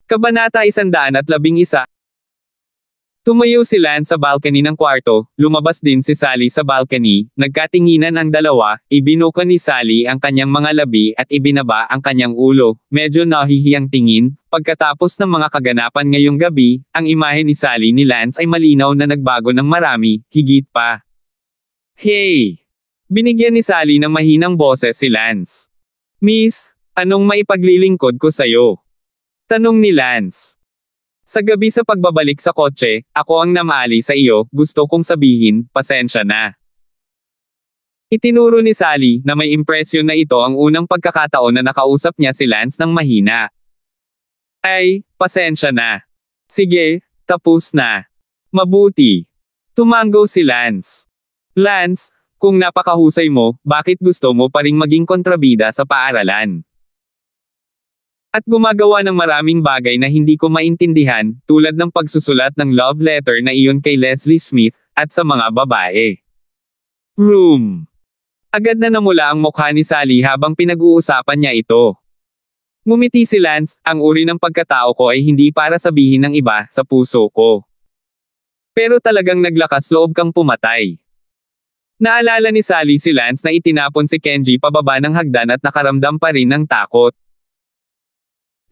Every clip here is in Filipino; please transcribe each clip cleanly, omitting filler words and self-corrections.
Kabanata 111. Tumayo si Lance sa balcony ng kwarto, lumabas din si Sally sa balcony, nagkatinginan ang dalawa, ibinuka ni Sally ang kanyang mga labi at ibinaba ang kanyang ulo, medyo nahihiyang tingin. Pagkatapos ng mga kaganapan ngayong gabi, ang imahe ni Sally ni Lance ay malinaw na nagbago ng marami, higit pa. Hey! Binigyan ni Sally ng mahinang boses si Lance. Miss, anong maipaglilingkod ko sa'yo? Tanong ni Lance. Sa gabi sa pagbabalik sa kotse, ako ang namali sa iyo, gusto kong sabihin, pasensya na. Itinuro ni Sally na may impresyon na ito ang unang pagkakataon na nakausap niya si Lance ng mahina. Ay, pasensya na. Sige, tapos na. Mabuti. Tumango si Lance. Lance, kung napakahusay mo, bakit gusto mo pa ring maging kontrabida sa paaralan? At gumagawa ng maraming bagay na hindi ko maintindihan, tulad ng pagsusulat ng love letter na iyon kay Leslie Smith, at sa mga babae. Room. Agad na namula ang mukha ni Sally habang pinag-uusapan niya ito. Ngumiti si Lance, ang uri ng pagkatao ko ay hindi para sabihin ng iba, sa puso ko. Pero talagang naglakas loob kang pumatay. Naalala ni Sally si Lance na itinapon si Kenji pababa ng hagdan at nakaramdam pa rin ng takot.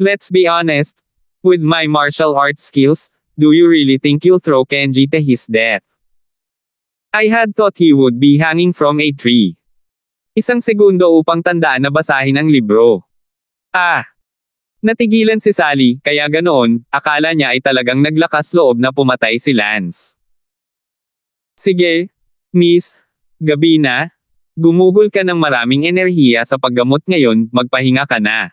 Let's be honest. With my martial arts skills, do you really think you'll throw Kenji to his death? I had thought he would be hanging from a tree. Isang segundo upang tandaan na basahin ang libro. Natigilan si Sally, kaya ganoon, akala niya ay talagang naglakas loob na pumatay si Lance. Sige, Miss, gabi na. Gumugol ka ng maraming enerhiya sa paggamot ngayon, magpahinga ka na.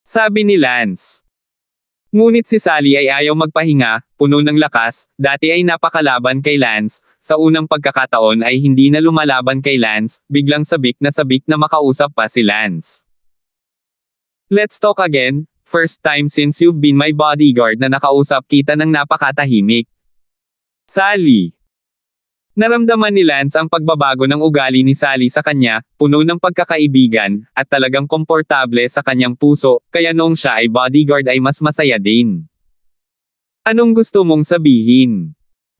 Sabi ni Lance. Ngunit si Sally ay ayaw magpahinga, puno ng lakas, dati ay napakalaban kay Lance, sa unang pagkakataon ay hindi na lumalaban kay Lance, biglang sabik na makausap pa si Lance. Let's talk again, first time since you've been my bodyguard na nakausap kita ng napakatahimik. Sally. Naramdaman ni Lance ang pagbabago ng ugali ni Sally sa kanya, puno ng pagkakaibigan, at talagang komportable sa kanyang puso, kaya noong siya ay bodyguard ay mas masaya din. Anong gusto mong sabihin?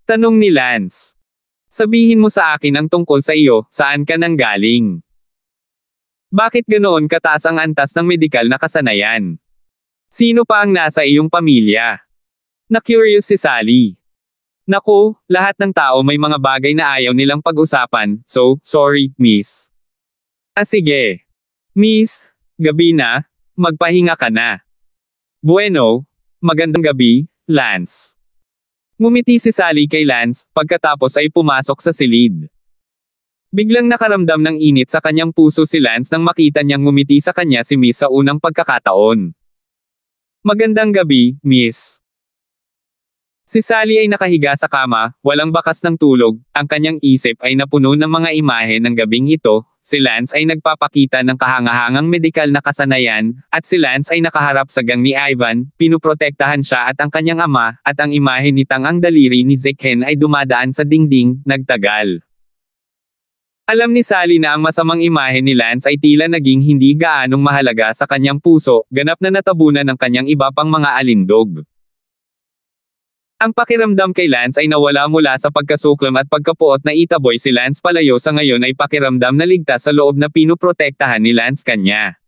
Tanong ni Lance. Sabihin mo sa akin ang tungkol sa iyo, saan ka nanggaling? Bakit ganoon kataas ang antas ng medikal na kasanayan? Sino pa ang nasa iyong pamilya? Na-curious si Sally. Naku, lahat ng tao may mga bagay na ayaw nilang pag-usapan, so, sorry, miss. Sige. Miss, gabi na, magpahinga ka na. Bueno, magandang gabi, Lance. Ngumiti si Sally kay Lance, pagkatapos ay pumasok sa silid. Biglang nakaramdam ng init sa kanyang puso si Lance nang makita niyang ngumiti sa kanya si Miss sa unang pagkakataon. Magandang gabi, Miss. Si Sally ay nakahiga sa kama, walang bakas ng tulog, ang kanyang isip ay napuno ng mga imahe ng gabing ito, si Lance ay nagpapakita ng kahangahangang medikal na kasanayan, at si Lance ay nakaharap sa gang ni Ivan, pinuprotektahan siya at ang kanyang ama, at ang imahe nitang ang daliri ni Zekhen ay dumadaan sa dingding, nagtagal. Alam ni Sally na ang masamang imahe ni Lance ay tila naging hindi gaanong mahalaga sa kanyang puso, ganap na natabunan ng kanyang iba pang mga alindog. Ang pakiramdam kay Lance ay nawala mula sa pagkasuklam at pagkapuot na itaboy si Lance palayo sa ngayon ay pakiramdam na ligtas sa loob na pinuprotektahan ni Lance kanya.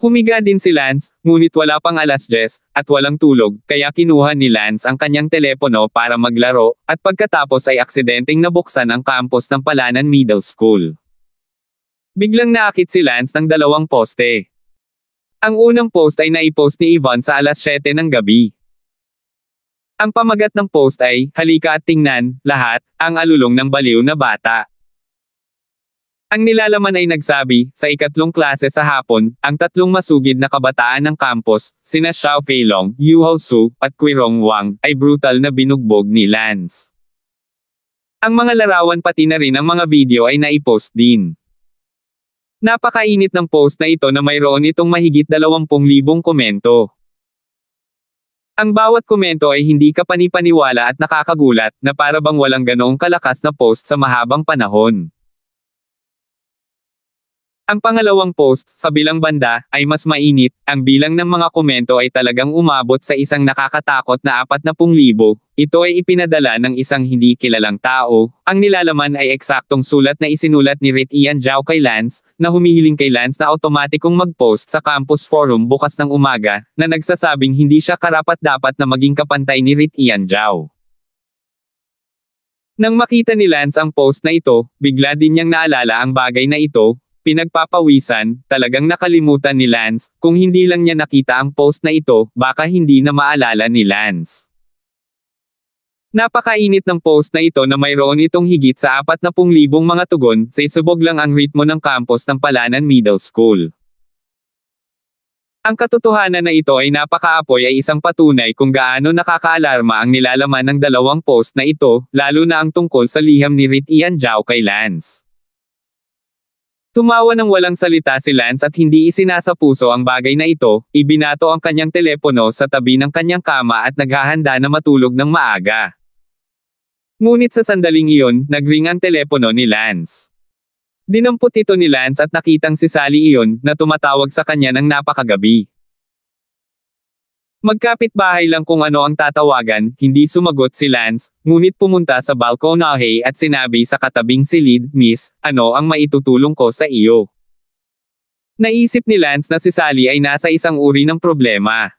Humiga din si Lance, ngunit wala pang 10:00, at walang tulog, kaya kinuha ni Lance ang kanyang telepono para maglaro, at pagkatapos ay aksidenteng nabuksan ang campus ng Palanan Middle School. Biglang naakit si Lance ng dalawang poste. Ang unang post ay naipost ni Yvonne sa 7:00 ng gabi. Ang pamagat ng post ay, halika at tingnan, lahat, ang alulong ng baliw na bata. Ang nilalaman ay nagsabi, sa ikatlong klase sa hapon, ang tatlong masugid na kabataan ng campus, sina Xiao Feilong, Yu Su, at Quirong Wang, ay brutal na binugbog ni Lance. Ang mga larawan pati na rin ang mga video ay naipost din. Napakainit ng post na ito na mayroon itong mahigit 20,000 komento. Ang bawat komento ay hindi kapanipaniwala at nakakagulat, na para bang walang ganoong kalakas na post sa mahabang panahon. Ang pangalawang post, sa bilang banda, ay mas mainit. Ang bilang ng mga komento ay talagang umabot sa isang nakakatakot na 40,000. Ito ay ipinadala ng isang hindi kilalang tao. Ang nilalaman ay eksaktong sulat na isinulat ni Rit Ian Zhao kay Lance, na humihiling kay Lance na automatikong mag-post sa campus forum bukas ng umaga, na nagsasabing hindi siya karapat-dapat na maging kapantay ni Rit Ian Zhao. Nang makita ni Lance ang post na ito, bigla din niyang naalala ang bagay na ito. Pinagpapawisan, talagang nakalimutan ni Lance, kung hindi lang niya nakita ang post na ito, baka hindi na maalala ni Lance. Napakainit ng post na ito na mayroon itong higit sa 40,000 mga tugon, sa isubog lang ang ritmo ng campus ng Palanan Middle School. Ang katotohanan na ito ay napakaapoy ay isang patunay kung gaano nakakaalarma ang nilalaman ng dalawang post na ito, lalo na ang tungkol sa liham ni Rit Ian Zhao kay Lance. Tumawa ng walang salita si Lance at hindi isinasapuso ang bagay na ito, ibinato ang kanyang telepono sa tabi ng kanyang kama at naghahanda na matulog ng maaga. Ngunit sa sandaling iyon, nagring ang telepono ni Lance. Dinampot ito ni Lance at nakitang si Sally iyon, na tumatawag sa kanya ng napakagabi. Magkapit-bahay lang kung ano ang tatawagan, hindi sumagot si Lance, ngunit pumunta sa balkonahe at sinabi sa katabing silid, "Miss, ano ang maitutulong ko sa iyo?" Naisip ni Lance na si Sally ay nasa isang uri ng problema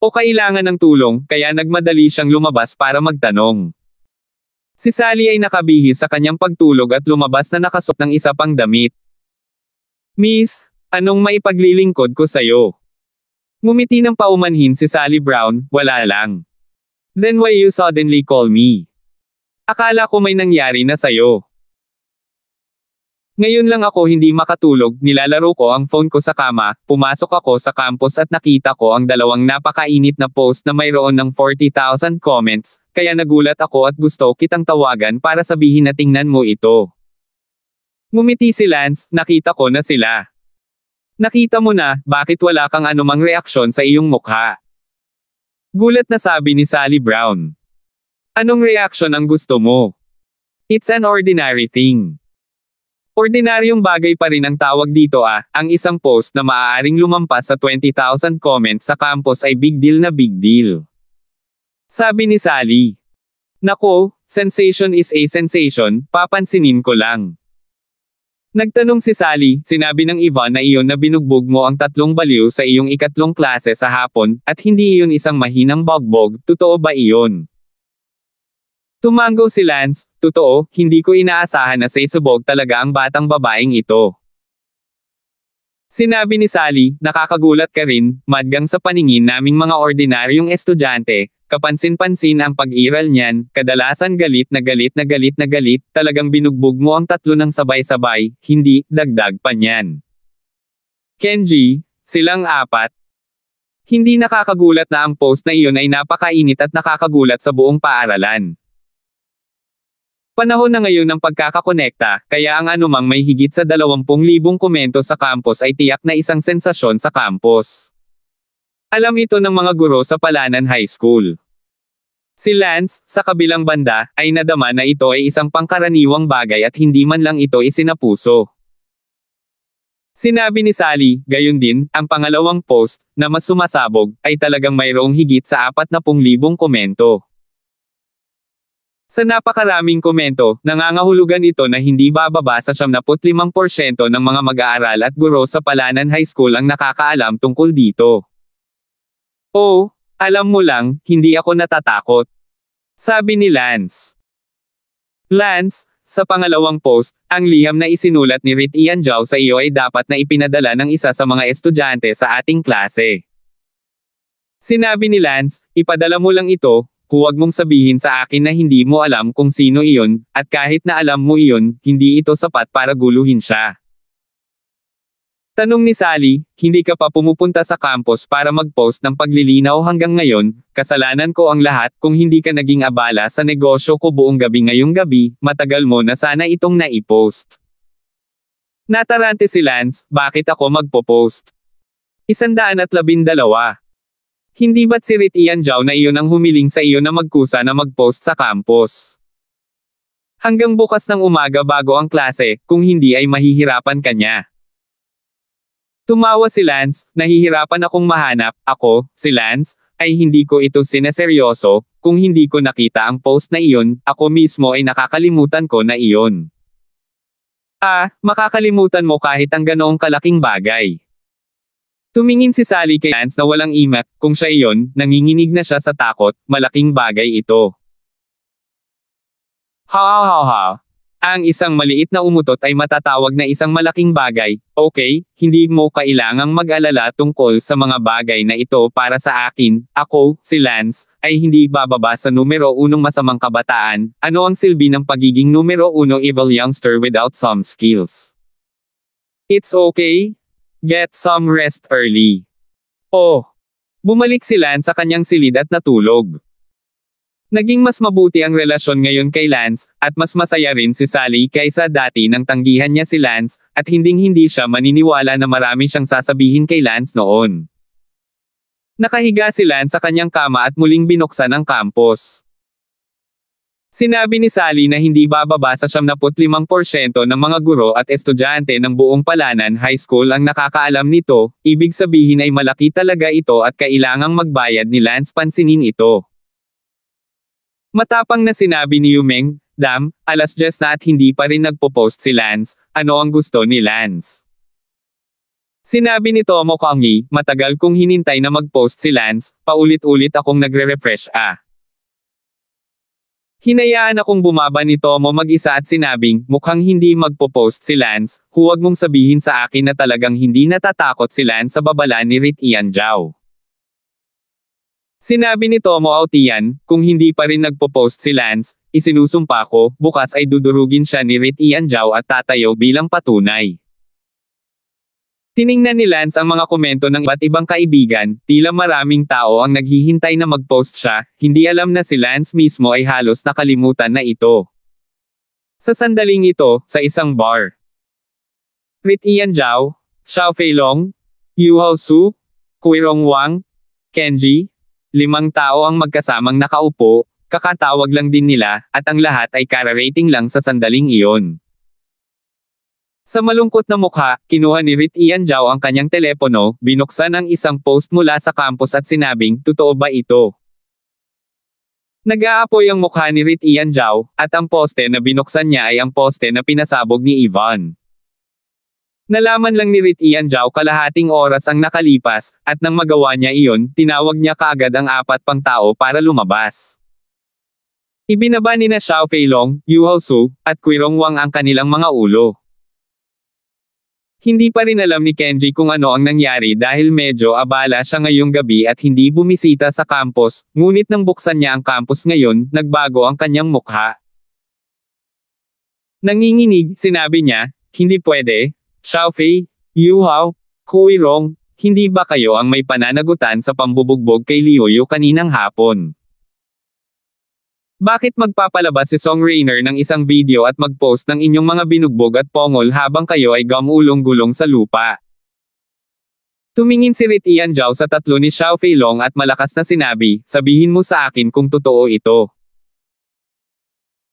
o kailangan ng tulong, kaya nagmadali siyang lumabas para magtanong. Si Sally ay nakabihis sa kanyang pagtulog at lumabas na nakasuot ng isa pang damit. "Miss, anong maipaglilingkod ko sa'yo?" Ngumiti ng paumanhin si Sally Brown, "Wala lang." "Then why you suddenly call me? Akala ko may nangyari na sayo." "Ngayon lang ako hindi makatulog, nilalaro ko ang phone ko sa kama, pumasok ako sa campus at nakita ko ang dalawang napakainit na post na mayroon ng 40,000 comments, kaya nagulat ako at gusto kitang tawagan para sabihin na tingnan mo ito." Ngumiti si Lance, "Nakita ko na sila." "Nakita mo na, bakit wala kang anumang reaksyon sa iyong mukha?" Gulat na sabi ni Sally Brown. "Anong reaksyon ang gusto mo? It's an ordinary thing." Ordinaryong bagay pa rin ang tawag dito ang isang post na maaaring lumampas sa 20,000 comments sa campus ay big deal na big deal. Sabi ni Sally. "Nako, sensation is a sensation, papansinin ko lang." Nagtanong si Sally, "Sinabi ng Yvonne na iyon na binugbog mo ang 3 baliw sa iyong ikatlong klase sa hapon, at hindi iyon isang mahinang bogbog, totoo ba iyon?" Tumango si Lance, "Totoo, hindi ko inaasahan na saysubog talaga ang batang babaeng ito." Sinabi ni Sally, "Nakakagulat ka rin, madgang sa paningin naming mga ordinaryong estudyante, kapansin-pansin ang pag-iral niyan, kadalasan galit na galit na galit na galit, talagang binugbog mo ang 3 ng sabay-sabay, hindi, dagdag pa niyan. Kenji, silang 4. Hindi nakakagulat na ang post na iyon ay napakainit at nakakagulat sa buong paaralan. Panahon na ngayon ng pagkakakonekta, kaya ang anumang may higit sa 20,000 komento sa campus ay tiyak na isang sensasyon sa campus. Alam ito ng mga guro sa Palanan High School. Si Lance, sa kabilang banda, ay nadama na ito ay isang pangkaraniwang bagay at hindi man lang ito isinapuso. Sinabi ni Sally, gayon din, ang pangalawang post, na mas sumasabog, ay talagang mayroong higit sa 40,000 komento. Sa napakaraming komento, nangangahulugan ito na hindi bababa sa 75% ng mga mag-aaral at guro sa Palanan High School ang nakakaalam tungkol dito. "Oh, alam mo lang, hindi ako natatakot," sabi ni Lance. "Lance, sa pangalawang post, ang liham na isinulat ni Rit Ian Zhao sa iyo ay dapat na ipinadala ng isa sa mga estudyante sa ating klase." Sinabi ni Lance, "Ipadala mo lang ito. Huwag mong sabihin sa akin na hindi mo alam kung sino iyon, at kahit na alam mo iyon, hindi ito sapat para guluhin siya." Tanong ni Sally, "Hindi ka pa pumupunta sa campus para mag-post ng paglilinaw hanggang ngayon? Kasalanan ko ang lahat kung hindi ka naging abala sa negosyo ko buong gabi ngayong gabi, matagal mo na sana itong naipost." Natarante si Lance, "Bakit ako magpo-post? 112. Hindi ba't si Rit Ian Zhao na iyon ang humiling sa iyo na magkusa na mag-post sa campus?" Hanggang bukas ng umaga bago ang klase, kung hindi ay mahihirapan ka niya. Tumawa si Lance, nahihirapan akong mahanap, ako, si Lance, ay hindi ko ito sineseryoso, kung hindi ko nakita ang post na iyon, ako mismo ay nakakalimutan ko na iyon. Makakalimutan mo kahit ang ganoong kalaking bagay. Tumingin si Sally kay Lance na walang imak, kung siya iyon, nanginginig na siya sa takot, malaking bagay ito. Ha. Ang isang maliit na umutot ay matatawag na isang malaking bagay. Okay, hindi mo kailangang mag-alala tungkol sa mga bagay na ito para sa akin. Ako, si Lance, ay hindi bababa sa numero 1 masamang kabataan. Ano ang silbi ng pagiging numero 1 evil youngster without some skills? It's okay. Get some rest early. Bumalik si Lance sa kanyang silid at natulog. Naging mas mabuti ang relasyon ngayon kay Lance, at mas masaya rin si Sally kaysa dati nang tanggihan niya si Lance, at hinding-hindi siya maniniwala na marami siyang sasabihin kay Lance noon. Nakahiga si Lance sa kanyang kama at muling binuksan ang campus. Sinabi ni Sally na hindi bababa sa 75% ng mga guro at estudyante ng buong Palanan High School ang nakakaalam nito, ibig sabihin ay malaki talaga ito at kailangang magbayad ni Lance pansinin ito. Matapang na sinabi ni Yumeng, alas 10 na at hindi pa rin nagpo-post si Lance, ano ang gusto ni Lance? Sinabi ni Tomo Kongi, matagal kong hinintay na mag-post si Lance, paulit-ulit akong nagre-refresh Hinayaan akong bumaba ni Tomo mag-isa at sinabing, mukhang hindi magpo-post si Lance, huwag mong sabihin sa akin na talagang hindi natatakot si Lance sa babala ni Rit Ian Zhao. Sinabi ni Tomo Autian, kung hindi pa rin nagpo-post si Lance, isinusumpa ko, bukas ay dudurugin siya ni Rit Ian Zhao at tatayo bilang patunay. Tiningnan ni Lance ang mga komento ng iba't ibang kaibigan, tila maraming tao ang naghihintay na mag-post siya, hindi alam na si Lance mismo ay halos nakalimutan na ito. Sa sandaling ito, sa isang bar. Rit Ian Zhao, Xiao Feilong, Yu Haosu, Kuirong Wang, Kenji, 5 tao ang magkasamang nakaupo, kakatawag lang din nila, at ang lahat ay kararating lang sa sandaling iyon. Sa malungkot na mukha, kinuha ni Rit Ian Zhao ang kanyang telepono, binuksan ang isang post mula sa campus at sinabing, totoo ba ito? Nag-aapoy ang mukha ni Rit Ian Zhao, at ang poste na binuksan niya ay ang poste na pinasabog ni Ivan. Nalaman lang ni Rit Ian Zhao kalahating oras ang nakalipas, at nang magawa niya iyon, tinawag niya kaagad ang 4 pang tao para lumabas. Ibinaba ni na Xiao Feilong, Yu Haosu, at Kuirong Wang ang kanilang mga ulo. Hindi pa rin alam ni Kenji kung ano ang nangyari dahil medyo abala siya ngayong gabi at hindi bumisita sa campus, ngunit nang buksan niya ang campus ngayon, nagbago ang kanyang mukha. Nanginginig, sinabi niya, hindi pwede. Xiaofei, Yu Hao, Kuirong, hindi ba kayo ang may pananagutan sa pambubugbog kay Liuyu kaninang hapon? Bakit magpapalabas si Song Rainer ng isang video at mag-post ng inyong mga binugbog at pongol habang kayo ay gumulong-gulong sa lupa? Tumingin si Rit Ian Zhao sa tatlo ni Xiao Feilong at malakas na sinabi, sabihin mo sa akin kung totoo ito.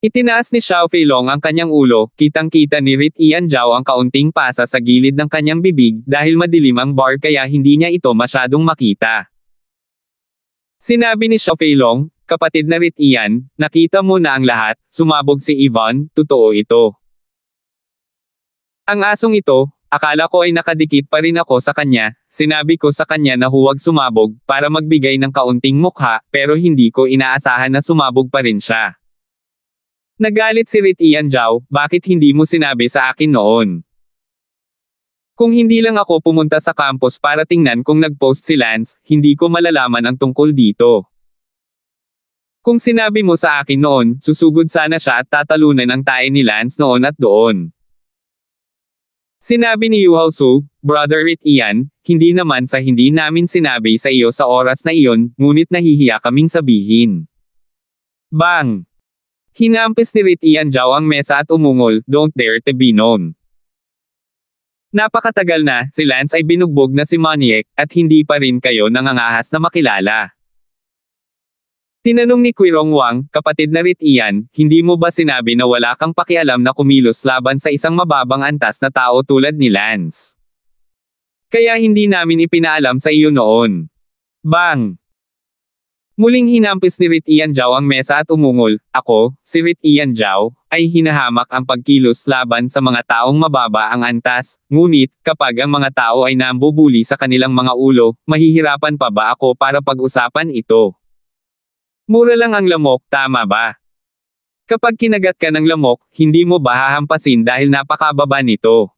Itinaas ni Xiao Feilong ang kanyang ulo, kitang-kita ni Rit Ian Zhao ang kaunting pasa sa gilid ng kanyang bibig dahil madilim ang bar kaya hindi niya ito masyadong makita. Sinabi ni Xiao Feilong, kapatid na Rit Ian, nakita mo na ang lahat, sumabog si Ivan, totoo ito. Ang asong ito, akala ko ay nakadikit pa rin ako sa kanya, sinabi ko sa kanya na huwag sumabog, para magbigay ng kaunting mukha, pero hindi ko inaasahan na sumabog pa rin siya. Nagalit si Rit Ian Zhao, bakit hindi mo sinabi sa akin noon? Kung hindi lang ako pumunta sa campus para tingnan kung nag-post si Lance, hindi ko malalaman ang tungkol dito. Kung sinabi mo sa akin noon, susugod sana siya at tatalunan ang tae ni Lance noon at doon. Sinabi ni Yu Haosu, Brother Rit Ian, hindi naman sa hindi namin sinabi sa iyo sa oras na iyon, ngunit nahihiya kaming sabihin. Bang! Hinampis ni Rit Ian Zhao ang mesa at umungol, don't dare to be known. Napakatagal na, si Lance ay binugbog na si Maniac, at hindi pa rin kayo nangangahas na makilala. Tinanong ni Quirong Wang, kapatid na Rit Ian, hindi mo ba sinabi na wala kang pakialam na kumilos laban sa isang mababang antas na tao tulad ni Lance? Kaya hindi namin ipinaalam sa iyo noon. Bang! Muling hinampis ni Rit Ian Zhao ang mesa at umungol, ako, si Rit Ian Zhao, ay hinahamak ang pagkilos laban sa mga taong mababa ang antas, ngunit, kapag ang mga tao ay nambubuli sa kanilang mga ulo, mahihirapan pa ba ako para pag-usapan ito? Mura lang ang lamok, tama ba? Kapag kinagat ka ng lamok, hindi mo ba hahampasin dahil napakababa nito?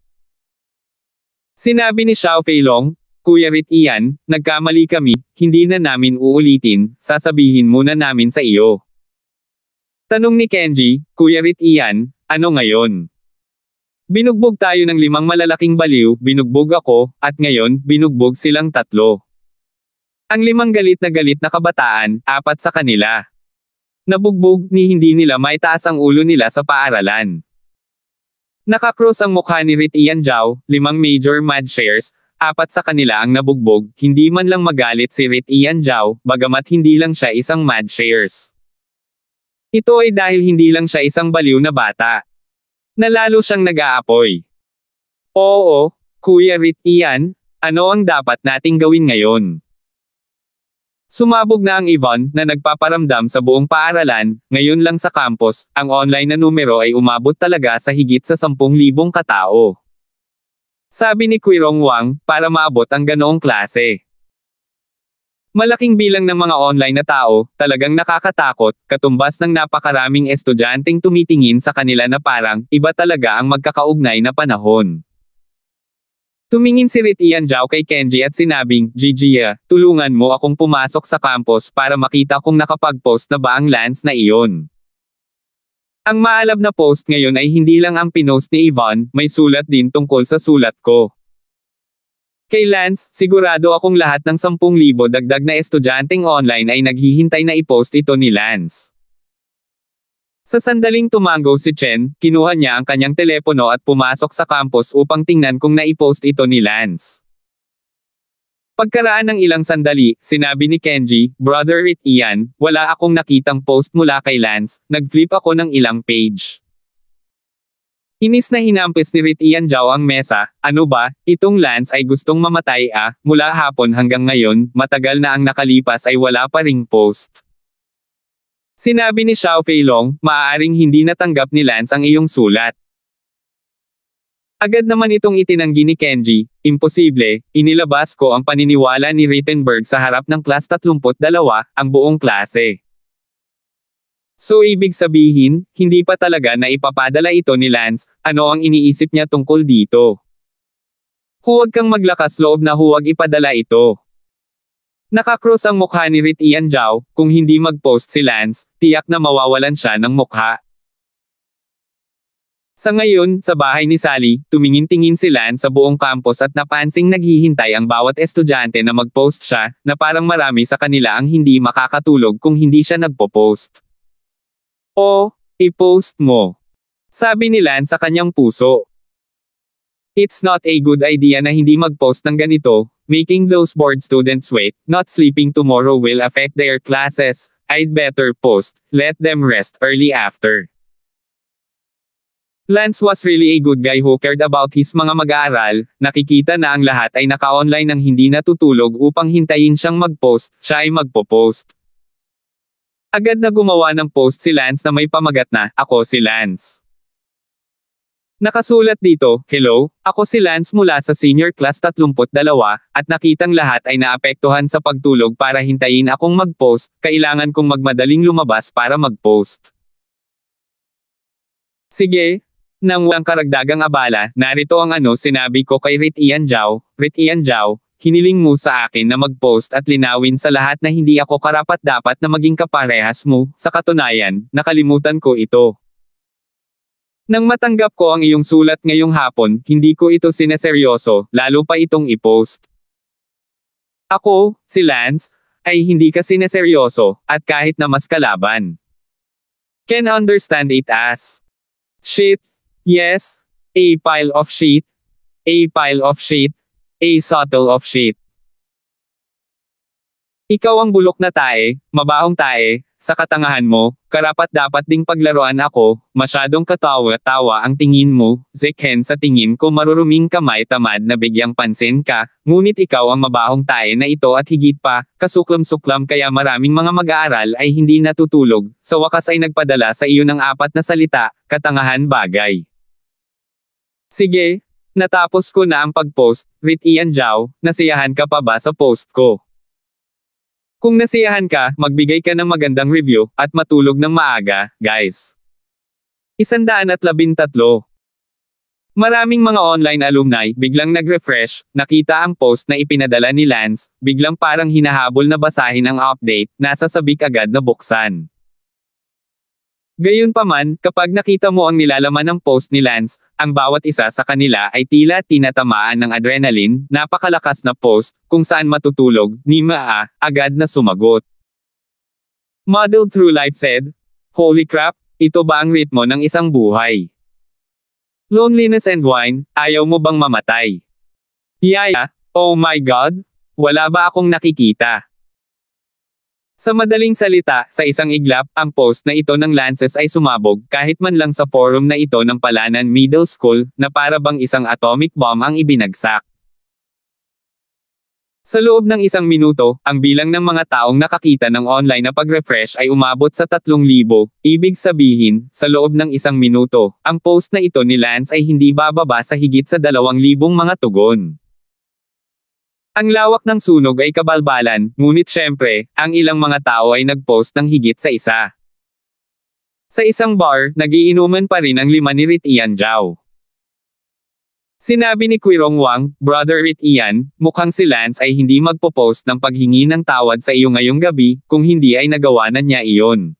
Sinabi ni Xiao Feilong, Kuya Rit Ian, nagkamali kami, hindi na namin uulitin, sasabihin muna namin sa iyo. Tanong ni Kenji, Kuya Rit Ian, ano ngayon? Binugbog tayo ng 5 malalaking baliw, binugbog ako, at ngayon, binugbog silang 3. Ang 5 galit na kabataan, 4 sa kanila. Nabugbog ni hindi nila maitaas ang ulo nila sa paaralan. Nakakross ang mukha ni Rit Ian Zhao, 5 major mad shares, 4 sa kanila ang nabugbog, hindi man lang magalit si Rit Ian Zhao, bagamat hindi lang siya isang mad shares. Ito ay dahil hindi lang siya isang baliw na bata. Nalalo siyang nag-aapoy. Oo, Kuya Rit Ian, ano ang dapat nating gawin ngayon? Sumabog na ang Yvonne, na nagpaparamdam sa buong paaralan, ngayon lang sa campus, ang online na numero ay umabot talaga sa higit sa 10,000 katao. Sabi ni Quirong Wang, para maabot ang ganoong klase. Malaking bilang ng mga online na tao, talagang nakakatakot, katumbas ng napakaraming estudyanteng tumitingin sa kanila na parang, iba talaga ang magkakaugnay na panahon. Tumingin si Rit Ian Zhao kay Kenji at sinabing, Gigi, tulungan mo akong pumasok sa campus para makita kung nakapag-post na ba ang Lance na iyon. Ang maalab na post ngayon ay hindi lang ang pinost ni Yvonne, may sulat din tungkol sa sulat ko. Kay Lance, sigurado akong lahat ng 10,000 dagdag na estudyanteng online ay naghihintay na i-post ito ni Lance. Sa sandaling tumango si Chen, kinuha niya ang kanyang telepono at pumasok sa campus upang tingnan kung naipost ito ni Lance. Pagkaraan ng ilang sandali, sinabi ni Kenji, Brother Rit Ian, wala akong nakitang post mula kay Lance, nag-flip ako ng ilang page. Inis na hinampis ni Rit Ian Zhao ang mesa, ano ba, itong Lance ay gustong mamatay mula hapon hanggang ngayon, matagal na ang nakalipas ay wala pa ring post. Sinabi ni Xiao Feilong, maaaring hindi natanggap ni Lance ang iyong sulat. Agad naman itong itinanggi ni Kenji, imposible, inilabas ko ang paniniwala ni Rittenberg sa harap ng class 32, ang buong klase. So ibig sabihin, hindi pa talaga na ipapadala ito ni Lance, ano ang iniisip niya tungkol dito? Huwag kang maglakas loob na huwag ipadala ito. Nakakross ang mukha ni Rit Ian Zhao, kung hindi mag-post si Lance, tiyak na mawawalan siya ng mukha. Sa ngayon, sa bahay ni Sally, tumingin-tingin si Lance sa buong campus at napansing naghihintay ang bawat estudyante na mag-post siya, na parang marami sa kanila ang hindi makakatulog kung hindi siya nagpo-post. I-post mo. Sabi ni Lance sa kanyang puso. It's not a good idea na hindi mag-post ng ganito. Making those bored students wait, not sleeping tomorrow will affect their classes. I'd better post, let them rest early after. Lance was really a good guy who cared about his mga mag-aaral, nakikita na ang lahat ay naka-online ng hindi natutulog upang hintayin siyang mag-post, siya ay magpo-post. Agad na gumawa ng post si Lance na may pamagat na, ako si Lance. Nakasulat dito, hello, ako si Lance mula sa senior class 32, at nakitang lahat ay naapektuhan sa pagtulog para hintayin akong mag-post, kailangan kong magmadaling lumabas para mag-post. Sige, nang walang karagdagang abala, narito ang sinabi ko kay Rit Ian Zhao, Rit Ian Zhao, hiniling mo sa akin na mag-post at linawin sa lahat na hindi ako karapat-dapat na maging kaparehas mo, sa katunayan, nakalimutan ko ito. Nang matanggap ko ang iyong sulat ngayong hapon, hindi ko ito sineseryoso, lalo pa itong i-post. Ako, si Lance, ay hindi ka sineseryoso, at kahit na mas kalaban. Can understand it as shit, yes, a pile of shit, a pile of shit, a subtle of shit. Ikaw ang bulok na tae, mabahong tae, sa katangahan mo, karapat-dapat ding paglaruan ako, masyadong katawa-tawa ang tingin mo, Zekhen sa tingin ko maruruming kamay tamad na bigyang pansin ka, ngunit ikaw ang mabahong tae na ito at higit pa, kasuklam-suklam kaya maraming mga mag-aaral ay hindi natutulog, sa wakas ay nagpadala sa iyo ng 4 na salita, katangahan bagay. Sige, natapos ko na ang pag-post, Rit Ian Zhao, nasiyahan ka pa ba sa post ko? Kung nasiyahan ka, magbigay ka ng magandang review, at matulog ng maaga, guys. 113. Maraming mga online alumni, biglang nag-refresh, nakita ang post na ipinadala ni Lance, biglang parang hinahabol na basahin ang update, nasa sabik agad na buksan. Gayunpaman, kapag nakita mo ang nilalaman ng post ni Lance, ang bawat isa sa kanila ay tila tinatamaan ng adrenaline, napakalakas na post, kung saan matutulog, ni Maa, agad na sumagot. Model Through Life said, "Holy crap, ito ba ang ritmo ng isang buhay? Loneliness and wine, ayaw mo bang mamatay? Yaya, oh my God, wala ba akong nakikita?" Sa madaling salita, sa isang iglap, ang post na ito ng Lances ay sumabog kahit man lang sa forum na ito ng Palanan Middle School, na para bang isang atomic bomb ang ibinagsak. Sa loob ng 1 minuto, ang bilang ng mga taong nakakita ng online na pag-refresh ay umabot sa 3,000, ibig sabihin, sa loob ng 1 minuto, ang post na ito ni Lance ay hindi bababa sa higit sa 2,000 mga tugon. Ang lawak ng sunog ay kabalbalan, ngunit syempre, ang ilang mga tao ay nag-post ng higit sa isa. Sa isang bar, nagiinuman pa rin ang 5 ni Rit Ian Zhao. Sinabi ni Quirong Wang, "Brother Rit Ian, mukhang si Lance ay hindi magpo-post ng paghingi ng tawad sa iyo ngayong gabi, kung hindi ay nagawa na niya iyon."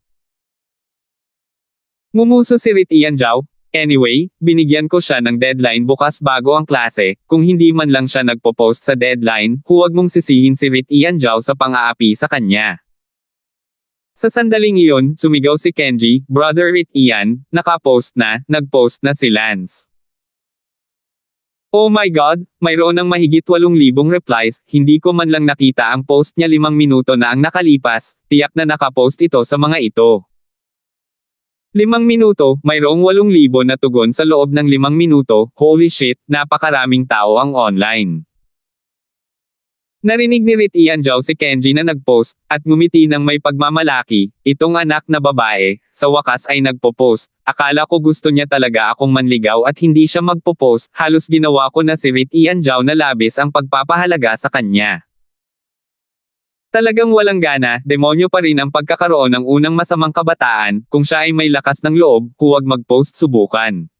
Ngumuso si Rit Ian Zhao. Anyway, binigyan ko siya ng deadline bukas bago ang klase, kung hindi man lang siya nagpo-post sa deadline, huwag mong sisihin si Rit Ian Zhao sa pang-aapi sa kanya. Sa sandaling iyon, sumigaw si Kenji, "Brother Rit Ian, nakapost na, nagpost na si Lance." Oh my God, mayroon ng mahigit 8,000 replies, hindi ko man lang nakita ang post niya 5 minuto na ang nakalipas, tiyak na nakapost ito sa mga ito. 5 minuto, mayroong 8,000 na tugon sa loob ng 5 minuto, holy shit, napakaraming tao ang online. Narinig ni Rit Ian Zhao si Kenji na nagpost, at ngumiti ng may pagmamalaki, itong anak na babae, sa wakas ay nagpo-post, akala ko gusto niya talaga akong manligaw at hindi siya magpo-post, halos ginawa ko na si Rit Ian Zhao na labis ang pagpapahalaga sa kanya. Talagang walang gana, demonyo pa rin ang pagkakaroon ng unang masamang kabataan, kung siya ay may lakas ng loob, huwag mag-post subukan.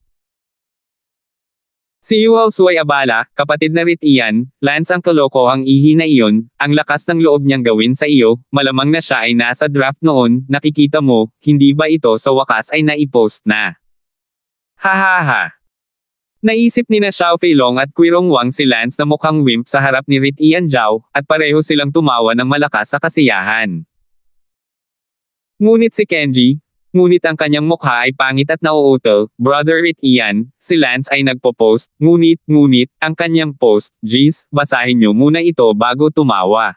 Si Yu Haosu ay abala, kapatid na Rit Ian, Lance ang kalokohang ihi na iyon, ang lakas ng loob niyang gawin sa iyo, malamang na siya ay nasa draft noon, nakikita mo, hindi ba ito sa wakas ay naipost na? Hahaha. Naisip ni na Xiao Feilong at Quirong Wang si Lance na mukhang wimp sa harap ni Rit Ian Zhao, at pareho silang tumawa ng malakas sa kasiyahan. Ngunit si Kenji, ngunit ang kanyang mukha ay pangit at nauutal, "Brother Rit Ian, si Lance ay nagpo-post, ngunit, ang kanyang post, jeez, basahin niyo muna ito bago tumawa."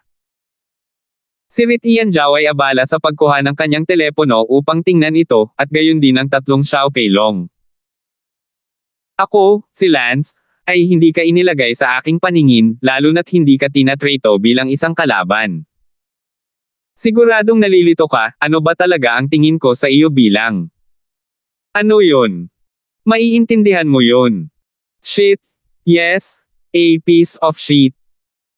Si Rit Ian Zhao ay abala sa pagkuha ng kanyang telepono upang tingnan ito, at gayon din ang 3 Xiao Feilong. Ako, si Lance, ay hindi ka inilagay sa aking paningin, lalo na't hindi ka tinatrato bilang isang kalaban. Siguradong nalilito ka, ano ba talaga ang tingin ko sa iyo bilang? Ano yun? Maiintindihan mo yun. Shit. Yes, a piece of shit.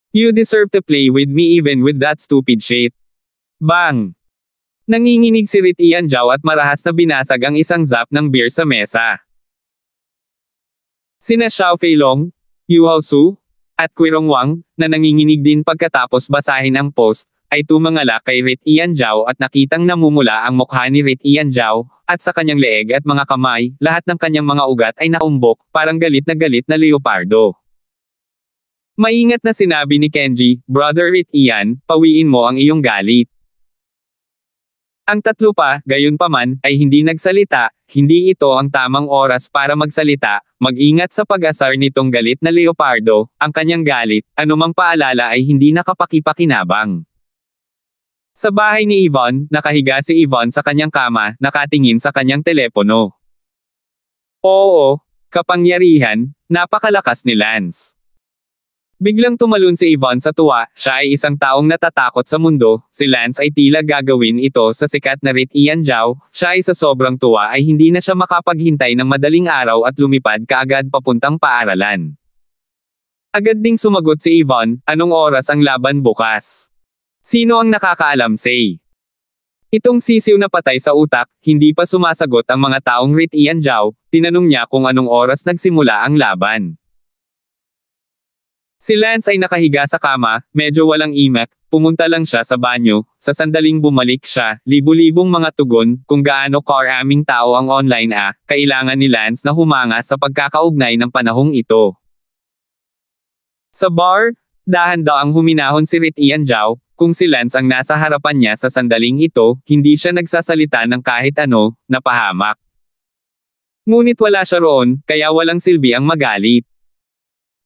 You deserve to play with me even with that stupid shit. Bang! Nanginginig si Rit Ian Zhao at marahas na binasag ang isang zap ng beer sa mesa. Sina Xiao Feilong, Yu Haosu, at Quirong Wang, na nanginginig din pagkatapos basahin ang post, ay tumangala kay Rit Ian Zhao at nakitang namumula ang mukha ni Rit Ian Zhao, at sa kanyang leeg at mga kamay, lahat ng kanyang mga ugat ay naumbok, parang galit na leopardo. Maingat na sinabi ni Kenji, "Brother Rit Ian, pawiin mo ang iyong galit." Ang 3 pa, gayunpaman, ay hindi nagsalita, hindi ito ang tamang oras para magsalita, mag-ingat sa pag-asar nitong galit na leopardo, ang kanyang galit, anumang paalala ay hindi nakapakipakinabang. Sa bahay ni Yvonne, nakahiga si Yvonne sa kanyang kama, nakatingin sa kanyang telepono. Oo, kapangyarihan, napakalakas ni Lance. Biglang tumalon si Yvonne sa tuwa, siya ay isang taong natatakot sa mundo, si Lance ay tila gagawin ito sa sikat na Rit Ian Zhao, siya ay sa sobrang tuwa ay hindi na siya makapaghintay ng madaling araw at lumipad kaagad papuntang paaralan. Agad ding sumagot si Yvonne, anong oras ang laban bukas? Sino ang nakakaalam say? Itong sisiw na patay sa utak, hindi pa sumasagot ang mga taong Rit Ian Zhao, tinanong niya kung anong oras nagsimula ang laban. Si Lance ay nakahiga sa kama, medyo walang imak, pumunta lang siya sa banyo, sa sandaling bumalik siya, libu-libong mga tugon, kung gaano karaming tao ang online kailangan ni Lance na humanga sa pagkakaugnay ng panahong ito. Sa bar, dahan-dahan ang huminahon si Rit Ian Zhao, kung si Lance ang nasa harapan niya sa sandaling ito, hindi siya nagsasalita ng kahit ano, napahamak. Ngunit wala siya roon, kaya walang silbi ang magalit.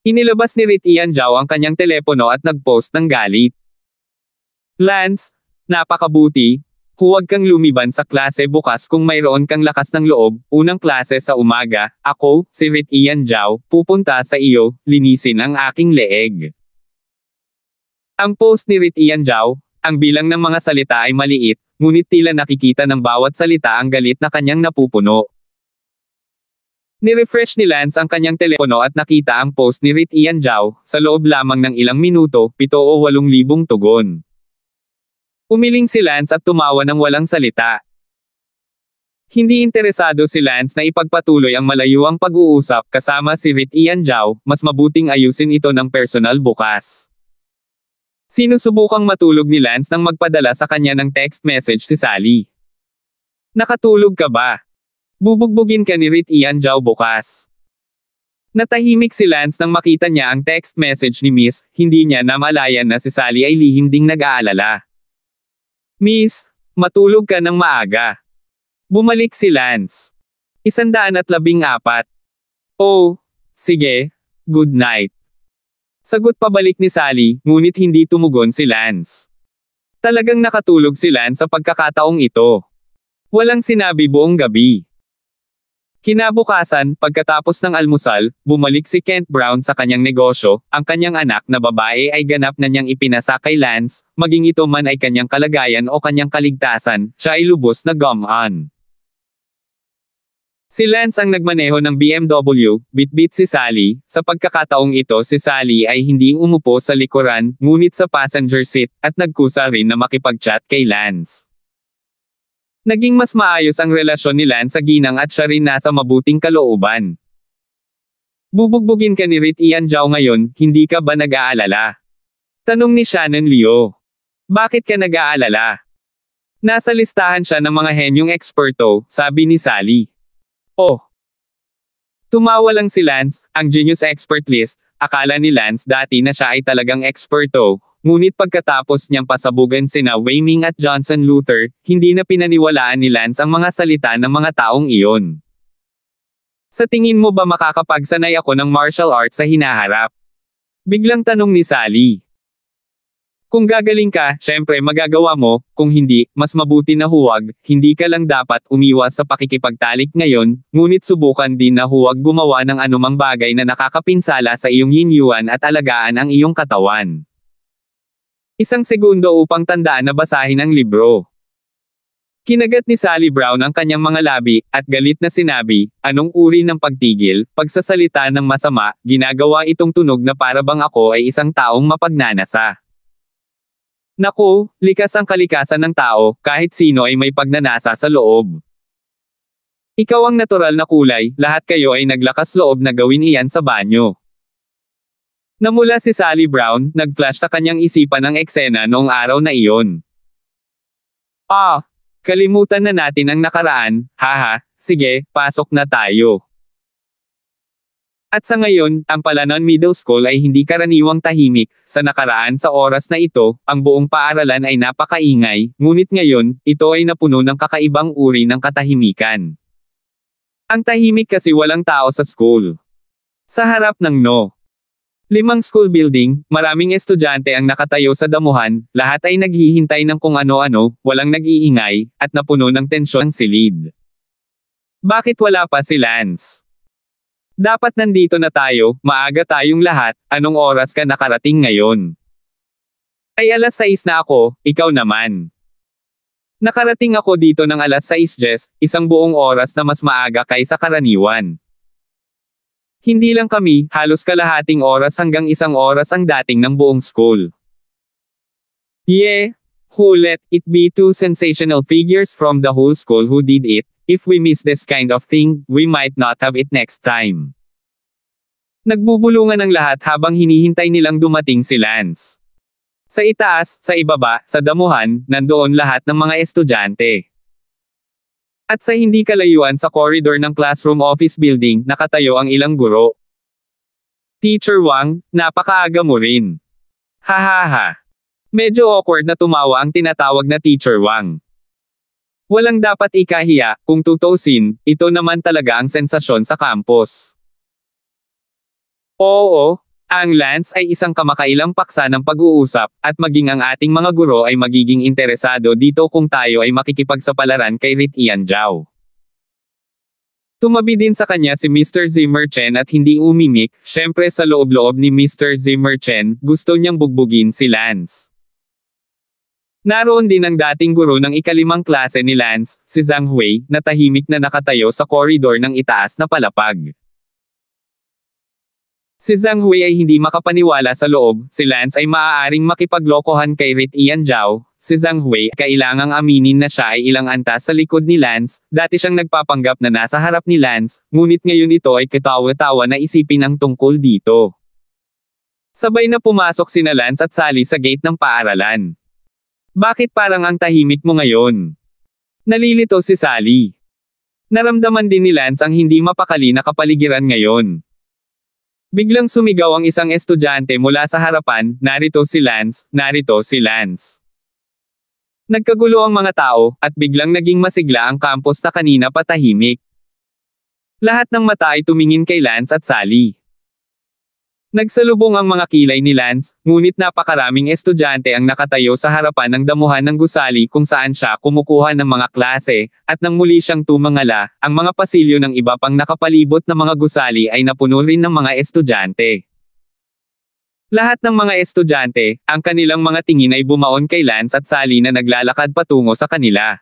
Inilabas ni Rit Ian Zhao ang kanyang telepono at nag-post ng galit. Lance, napakabuti. Huwag kang lumiban sa klase bukas kung mayroon kang lakas ng loob. Unang klase sa umaga, ako, si Rit Ian Zhao, pupunta sa iyo, linisin ang aking leeg. Ang post ni Rit Ian Zhao, ang bilang ng mga salita ay maliit, ngunit tila nakikita ng bawat salita ang galit na kanyang napupuno. Ni-refresh ni Lance ang kanyang telepono at nakita ang post ni Rit Ian Zhao, sa loob lamang ng ilang minuto, 7 o 8,000 tugon. Umiling si Lance at tumawa ng walang salita. Hindi interesado si Lance na ipagpatuloy ang malayuang pag-uusap kasama si Rit Ian Zhao, mas mabuting ayusin ito ng personal bukas. Sinusubukang matulog ni Lance nang magpadala sa kanya ng text message si Sally. Nakatulog ka ba? Bubugbugin ka ni Rit Ian Zhao bukas. Natahimik si Lance nang makita niya ang text message ni Miss, hindi niya namalayan na si Sally ay lihim ding nag-aalala. Miss, matulog ka ng maaga. Bumalik si Lance. 114. Oh, sige, good night. Sagot pabalik ni Sally, ngunit hindi tumugon si Lance. Talagang nakatulog si Lance sa pagkakataong ito. Walang sinabi buong gabi. Kinabukasan, pagkatapos ng almusal, bumalik si Kent Brown sa kanyang negosyo, ang kanyang anak na babae ay ganap na niyang ipinasa kay Lance, maging ito man ay kanyang kalagayan o kanyang kaligtasan, siya ay lubos na gum-on. Si Lance ang nagmaneho ng BMW, bitbit si Sally, sa pagkakataong ito si Sally ay hindi umupo sa likuran, ngunit sa passenger seat, at nagkusa rin na makipag-chat kay Lance. Naging mas maayos ang relasyon ni Lance sa ginang at siya rin nasa mabuting kalooban. Bubugbugin ka ni Rit Ian Zhao ngayon, hindi ka ba nag-aalala? Tanong ni Shannon Liu. Bakit ka nag-aalala? Nasa listahan siya ng mga henyong eksperto, sabi ni Sally. Oh. Tumawa lang si Lance, ang Genius Expert List, akala ni Lance dati na siya ay talagang eksperto. Ngunit pagkatapos niyang pasabugan sina Wei Ming at Johnson Luther, hindi na pinaniwalaan ni Lance ang mga salita ng mga taong iyon. Sa tingin mo ba makakapagsanay ako ng martial arts sa hinaharap? Biglang tanong ni Sally. Kung gagaling ka, syempre magagawa mo, kung hindi, mas mabuti na huwag, hindi ka lang dapat umiwas sa pakikipagtalik ngayon, ngunit subukan din na huwag gumawa ng anumang bagay na nakakapinsala sa iyong yinyuan at alagaan ang iyong katawan. 1 segundo upang tandaan na basahin ang libro. Kinagat ni Sally Brown ang kanyang mga labi, at galit na sinabi, anong uri ng pagtigil, pagsasalita ng masama, ginagawa itong tunog na para bang ako ay isang taong mapagnanasa. Naku, likas ang kalikasan ng tao, kahit sino ay may pagnanasa sa loob. Ikaw ang natural na kulay, lahat kayo ay naglakas loob na gawin iyan sa banyo. Namula si Sally Brown, nag-flash sa kanyang isipan ang eksena noong araw na iyon. Kalimutan na natin ang nakaraan, haha, sige, pasok na tayo. At sa ngayon, ang Palanon Middle School ay hindi karaniwang tahimik, sa nakaraan sa oras na ito, ang buong paaralan ay napakaingay, ngunit ngayon, ito ay napuno ng kakaibang uri ng katahimikan. Ang tahimik kasi walang tao sa school. Sa harap ng 5 school building, maraming estudyante ang nakatayo sa damuhan, lahat ay naghihintay ng kung ano-ano, walang nag-iingay, at napuno ng tensyon ang silid. Bakit wala pa si Lance? Dapat nandito na tayo, maaga tayong lahat, anong oras ka nakarating ngayon? Ay 6:00 na ako, ikaw naman. Nakarating ako dito ng 6:10, isang buong oras na mas maaga kaysa karaniwan. Hindi lang kami, halos kalahating oras hanggang 1 oras ang dating ng buong school. Yeah, who let it be two sensational figures from the whole school who did it? If we miss this kind of thing, we might not have it next time. Nagbubulungan ang lahat habang hinihintay nilang dumating si Lance. Sa itaas, sa ibaba, sa damuhan, nandoon lahat ng mga estudyante. At sa hindi kalayuan sa koridor ng classroom office building, nakatayo ang ilang guro. Teacher Wang, napakaaga mo rin. Hahaha. Medyo awkward na tumawa ang tinatawag na Teacher Wang. Walang dapat ikahiya, kung tutuusin, ito naman talaga ang sensasyon sa campus. Oo, ang Lance ay isang kamakailang paksa ng pag-uusap, at maging ang ating mga guro ay magiging interesado dito kung tayo ay makikipagsapalaran kay Rit Ian Zhao. Tumabi din sa kanya si Mr. Zimmer Chen at hindi umimik, syempre sa loob-loob ni Mr. Zimmer Chen, gusto niyang bugbugin si Lance. Naroon din ang dating guro ng ika-5 klase ni Lance, si Zhang Hui, na tahimik na nakatayo sa koridor ng itaas na palapag. Si Zhang Hui ay hindi makapaniwala sa loob, si Lance ay maaaring makipaglokohan kay Rit Ian Zhao. Si Zhang Hui, kailangang aminin na siya ay ilang antas sa likod ni Lance, dati siyang nagpapanggap na nasa harap ni Lance, ngunit ngayon ito ay katawa-tawa na isipin ang tungkol dito. Sabay na pumasok sina Lance at Sally sa gate ng paaralan. Bakit parang ang tahimik mo ngayon? Nalilito si Sally. Naramdaman din ni Lance ang hindi mapakali na kapaligiran ngayon. Biglang sumigaw ang isang estudyante mula sa harapan, narito si Lance, narito si Lance. Nagkagulo ang mga tao, at biglang naging masigla ang campus na kanina patahimik. Lahat ng mata ay tumingin kay Lance at Sally. Nagsalubong ang mga kilay ni Lance, ngunit napakaraming estudyante ang nakatayo sa harapan ng damuhan ng gusali kung saan siya kumukuha ng mga klase, at nang muli siyang tumangala, ang mga pasilyo ng iba pang nakapalibot na mga gusali ay napuno rin ng mga estudyante. Lahat ng mga estudyante, ang kanilang mga tingin ay bumaon kay Lance at Sally na naglalakad patungo sa kanila.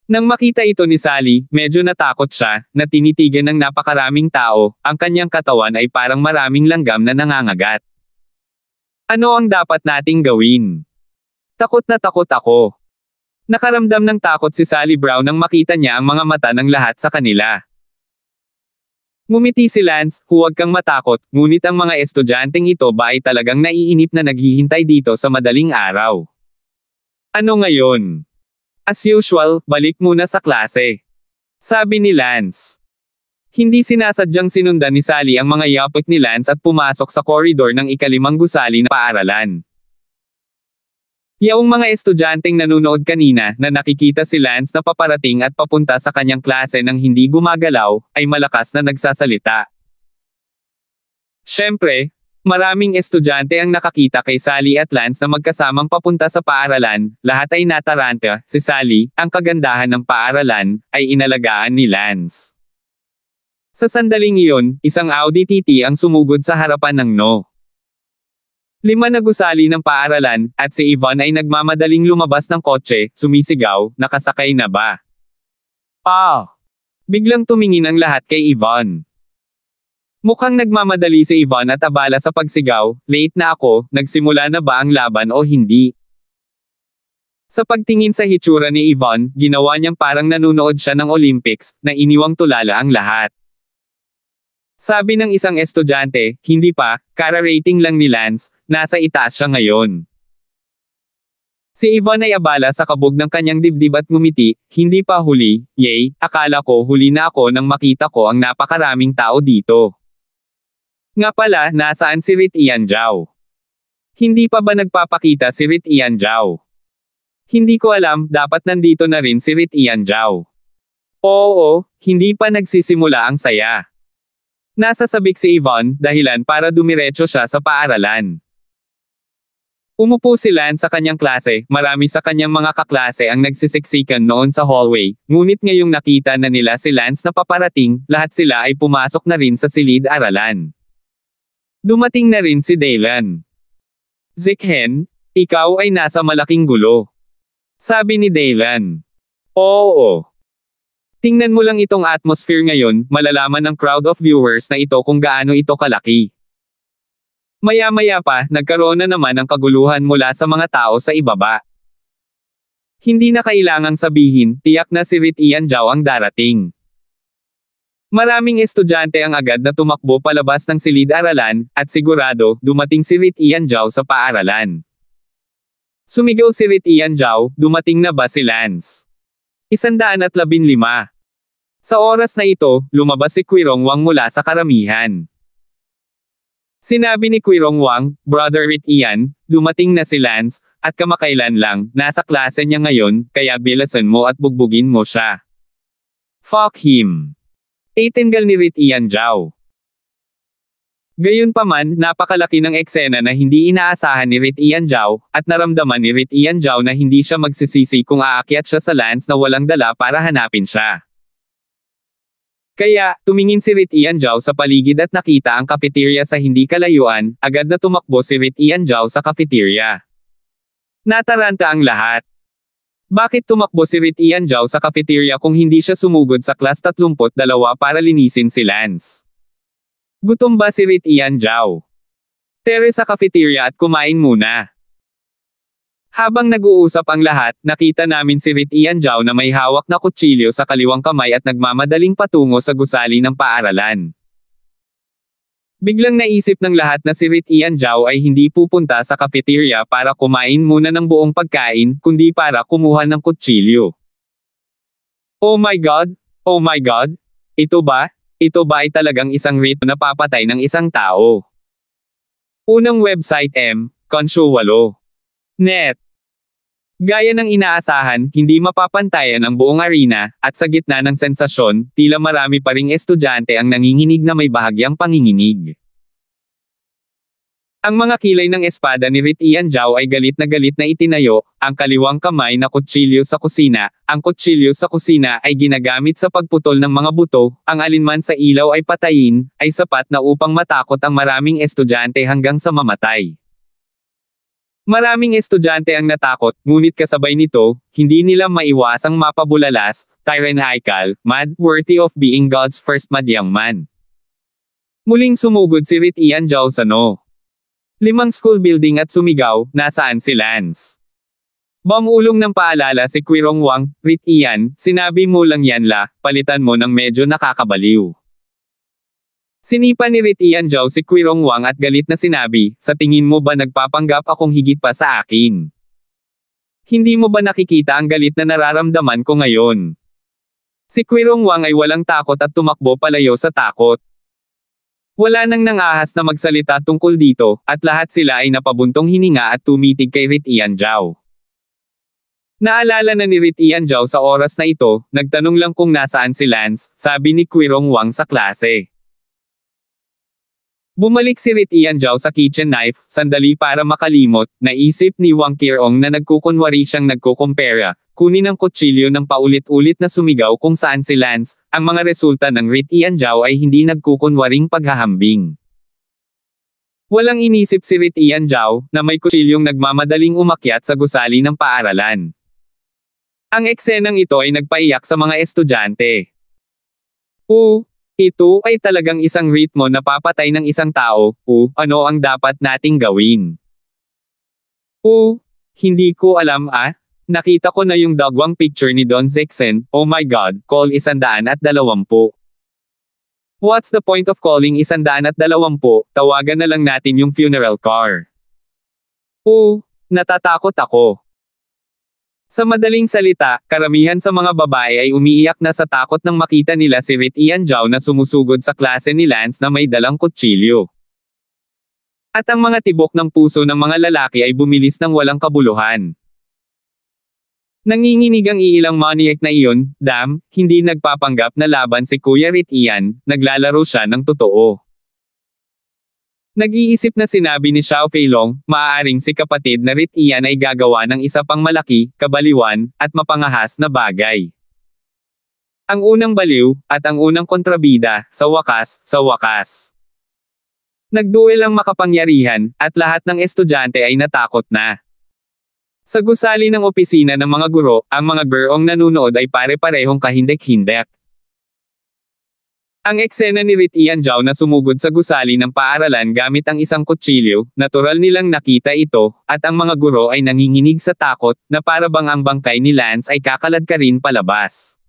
Nang makita ito ni Sally, medyo natakot siya, na tinitigan ng napakaraming tao, ang kanyang katawan ay parang maraming langgam na nangangagat. Ano ang dapat nating gawin? Takot na takot ako. Nakaramdam ng takot si Sally Brown nang makita niya ang mga mata ng lahat sa kanila. Ngumiti si Lance, huwag kang matakot, ngunit ang mga estudyanteng ito ba ay talagang naiinip na naghihintay dito sa madaling araw? Ano ngayon? As usual, balik muna sa klase. Sabi ni Lance. Hindi sinasadyang sinundan ni Sally ang mga yapot ni Lance at pumasok sa koridor ng ika-5 gusali na paaralan. Yaong mga estudyanteng nanonood kanina na nakikita si Lance na paparating at papunta sa kanyang klase nang hindi gumagalaw, ay malakas na nagsasalita. Siyempre, maraming estudyante ang nakakita kay Sally at Lance na magkasamang papunta sa paaralan, lahat ay nataranta. Si Sally, ang kagandahan ng paaralan, ay inalagaan ni Lance. Sa sandaling iyon, isang Audi TT ang sumugod sa harapan ng No. 5 na gusali ng paaralan, at si Yvonne ay nagmamadaling lumabas ng kotse, sumisigaw, nakasakay na ba? Biglang tumingin ang lahat kay Yvonne. Mukhang nagmamadali si Yvonne at abala sa pagsigaw, late na ako, nagsimula na ba ang laban o hindi? Sa pagtingin sa hitsura ni Yvonne, ginawa niyang parang nanunood siya ng Olympics, na iniwang tulala ang lahat. Sabi ng isang estudyante, hindi pa, kara-rating lang ni Lance, nasa itaas siya ngayon. Si Yvonne ay abala sa kabog ng kanyang dibdib at ngumiti, hindi pa huli, yay, akala ko huli na ako nang makita ko ang napakaraming tao dito. Nga pala, nasaan si Rit Ian Zhao? Hindi pa ba nagpapakita si Rit Ian Zhao? Hindi ko alam, dapat nandito na rin si Rit Ian Zhao. Oo, hindi pa nagsisimula ang saya. Nasa sabik si Yvonne, dahilan para dumiretso siya sa paaralan. Umupo si Lance sa kanyang klase, marami sa kanyang mga kaklase ang nagsisiksikan noon sa hallway, ngunit ngayong nakita na nila si Lance na paparating, lahat sila ay pumasok na rin sa silid-aralan. Dumating na rin si Daylan. Zickhen, ikaw ay nasa malaking gulo. Sabi ni Daylan. Oo. Tingnan mo lang itong atmosphere ngayon, malalaman ng crowd of viewers na ito kung gaano ito kalaki. Maya-maya pa, nagkaroon na naman ng kaguluhan mula sa mga tao sa ibaba. Hindi na kailangang sabihin, tiyak na si Rit Ian Zhao ang darating. Maraming estudyante ang agad na tumakbo palabas ng silid-aralan, at sigurado, dumating si Rit Ian Zhao sa paaralan. Sumigaw si Rit Ian Zhao, dumating na ba si Lance? 115. Sa oras na ito, lumabas si Quirong Wang mula sa karamihan. Sinabi ni Quirong Wang, Brother Rit Ian, dumating na si Lance, at kamakailan lang, nasa klase niya ngayon, kaya bilasan mo at bugbugin mo siya. Fuck him. Itingal ni Rit Ian Zhao. Gayunpaman, napakalaki ng eksena na hindi inaasahan ni Rit Ian Zhao, at naramdaman ni Rit Ian Zhao na hindi siya magsisisi kung aakyat siya sa Lance na walang dala para hanapin siya. Kaya, tumingin si Rit Ian Zhao sa paligid at nakita ang cafeteria sa hindi kalayuan, agad na tumakbo si Rit Ian Zhao sa cafeteria. Nataranta ang lahat. Bakit tumakbo si Rit Ian Zhao sa cafeteria kung hindi siya sumugod sa class 32 para linisin si Lance? Gutom ba si Rit Ian Zhao? Tere sa cafeteria at kumain muna. Habang nag-uusap ang lahat, nakita namin si Rit Ian Zhao na may hawak na kutsilyo sa kaliwang kamay at nagmamadaling patungo sa gusali ng paaralan. Biglang naisip ng lahat na si Rit Ian Zhao ay hindi pupunta sa cafeteria para kumain muna ng buong pagkain, kundi para kumuha ng kutsilyo. Oh my God! Oh my God! Ito ba ay talagang isang rito na papatay ng isang tao? Unang website Konsyo 8. Net. Gaya ng inaasahan, hindi mapapantayan ang buong arena, at sa gitna ng sensasyon, tila marami pa ring estudyante ang nanginginig na may bahagyang panginginig. Ang mga kilay ng espada ni Rit Ian Zhao ay galit na itinayo, ang kaliwang kamay na kutsilyo sa kusina. Ang kutsilyo sa kusina ay ginagamit sa pagputol ng mga buto, ang alinman sa ilaw ay patayin, ay sapat na upang matakot ang maraming estudyante hanggang sa mamatay. Maraming estudyante ang natakot, ngunit kasabay nito, hindi nila maiwasang mapabulalas, tyrannical, mad, worthy of being God's first madyang man. Muling sumugod si Rit Ian Zhao sa 5 school building at sumigaw, nasaan si Lance? Bangulong ng paalala si Quirong Wang, Rit Ian, sinabi mo lang yan palitan mo ng medyo nakakabaliw. Sinipa ni Rit Ian Zhao si Quirong Wang at galit na sinabi, sa tingin mo ba nagpapanggap akong higit pa sa akin? Hindi mo ba nakikita ang galit na nararamdaman ko ngayon? Si Quirong Wang ay walang takot at tumakbo palayo sa takot. Wala nang nangahas na magsalita tungkol dito, at lahat sila ay napabuntong hininga at tumitig kay Rit Ian Zhao. Naalala na ni Rit Ian Zhao sa oras na ito, nagtanong lang kung nasaan si Lance, sabi ni Quirong Wang sa klase. Bumalik si Rit Ian Zhao sa kitchen knife, sandali para makalimot, naisip ni Wang Qirong na nagkukunwari siyang nagkukumpera, kunin ang kutsilyo ng paulit-ulit na sumigaw kung saan si Lance. Ang mga resulta ng Rit Ian Zhao ay hindi nagkukunwaring paghahambing. Walang inisip si Rit Ian Zhao, na may kutsilyong nagmamadaling umakyat sa gusali ng paaralan. Ang eksenang ito ay nagpaiyak sa mga estudyante. Ito ay talagang isang ritmo na papatay ng isang tao. Ano ang dapat nating gawin? Hindi ko alam Nakita ko na yung dagwang picture ni Don Zickhen. Oh my God, call 120. What's the point of calling 120? Tawagan na lang natin yung funeral car. Natatakot ako. Sa madaling salita, karamihan sa mga babae ay umiiyak na sa takot nang makita nila si Rit Ian Zhao na sumusugod sa klase ni Lance na may dalang kutsilyo. At ang mga tibok ng puso ng mga lalaki ay bumilis ng walang kabuluhan. Nanginginig ang iilang maniac na iyon, hindi nagpapanggap na laban si Kuya Rit Ian, naglalaro siya ng totoo. Nag-iisip na sinabi ni Xiao Feilong, maaaring si kapatid na Rit Ian ay gagawa ng isa pang malaki, kabaliwan, at mapangahas na bagay. Ang unang baliw, at ang unang kontrabida, sa wakas. Nagduel ang makapangyarihan, at lahat ng estudyante ay natakot na. Sa gusali ng opisina ng mga guro, ang mga gurong nanunood ay pare-parehong kahindek-hindek. Ang eksena ni Rit Ian Zhao na sumugod sa gusali ng paaralan gamit ang isang kutsilyo, natural nilang nakita ito, at ang mga guro ay nanginginig sa takot, na para bang ang bangkay ni Lance ay kakaladkarin palabas.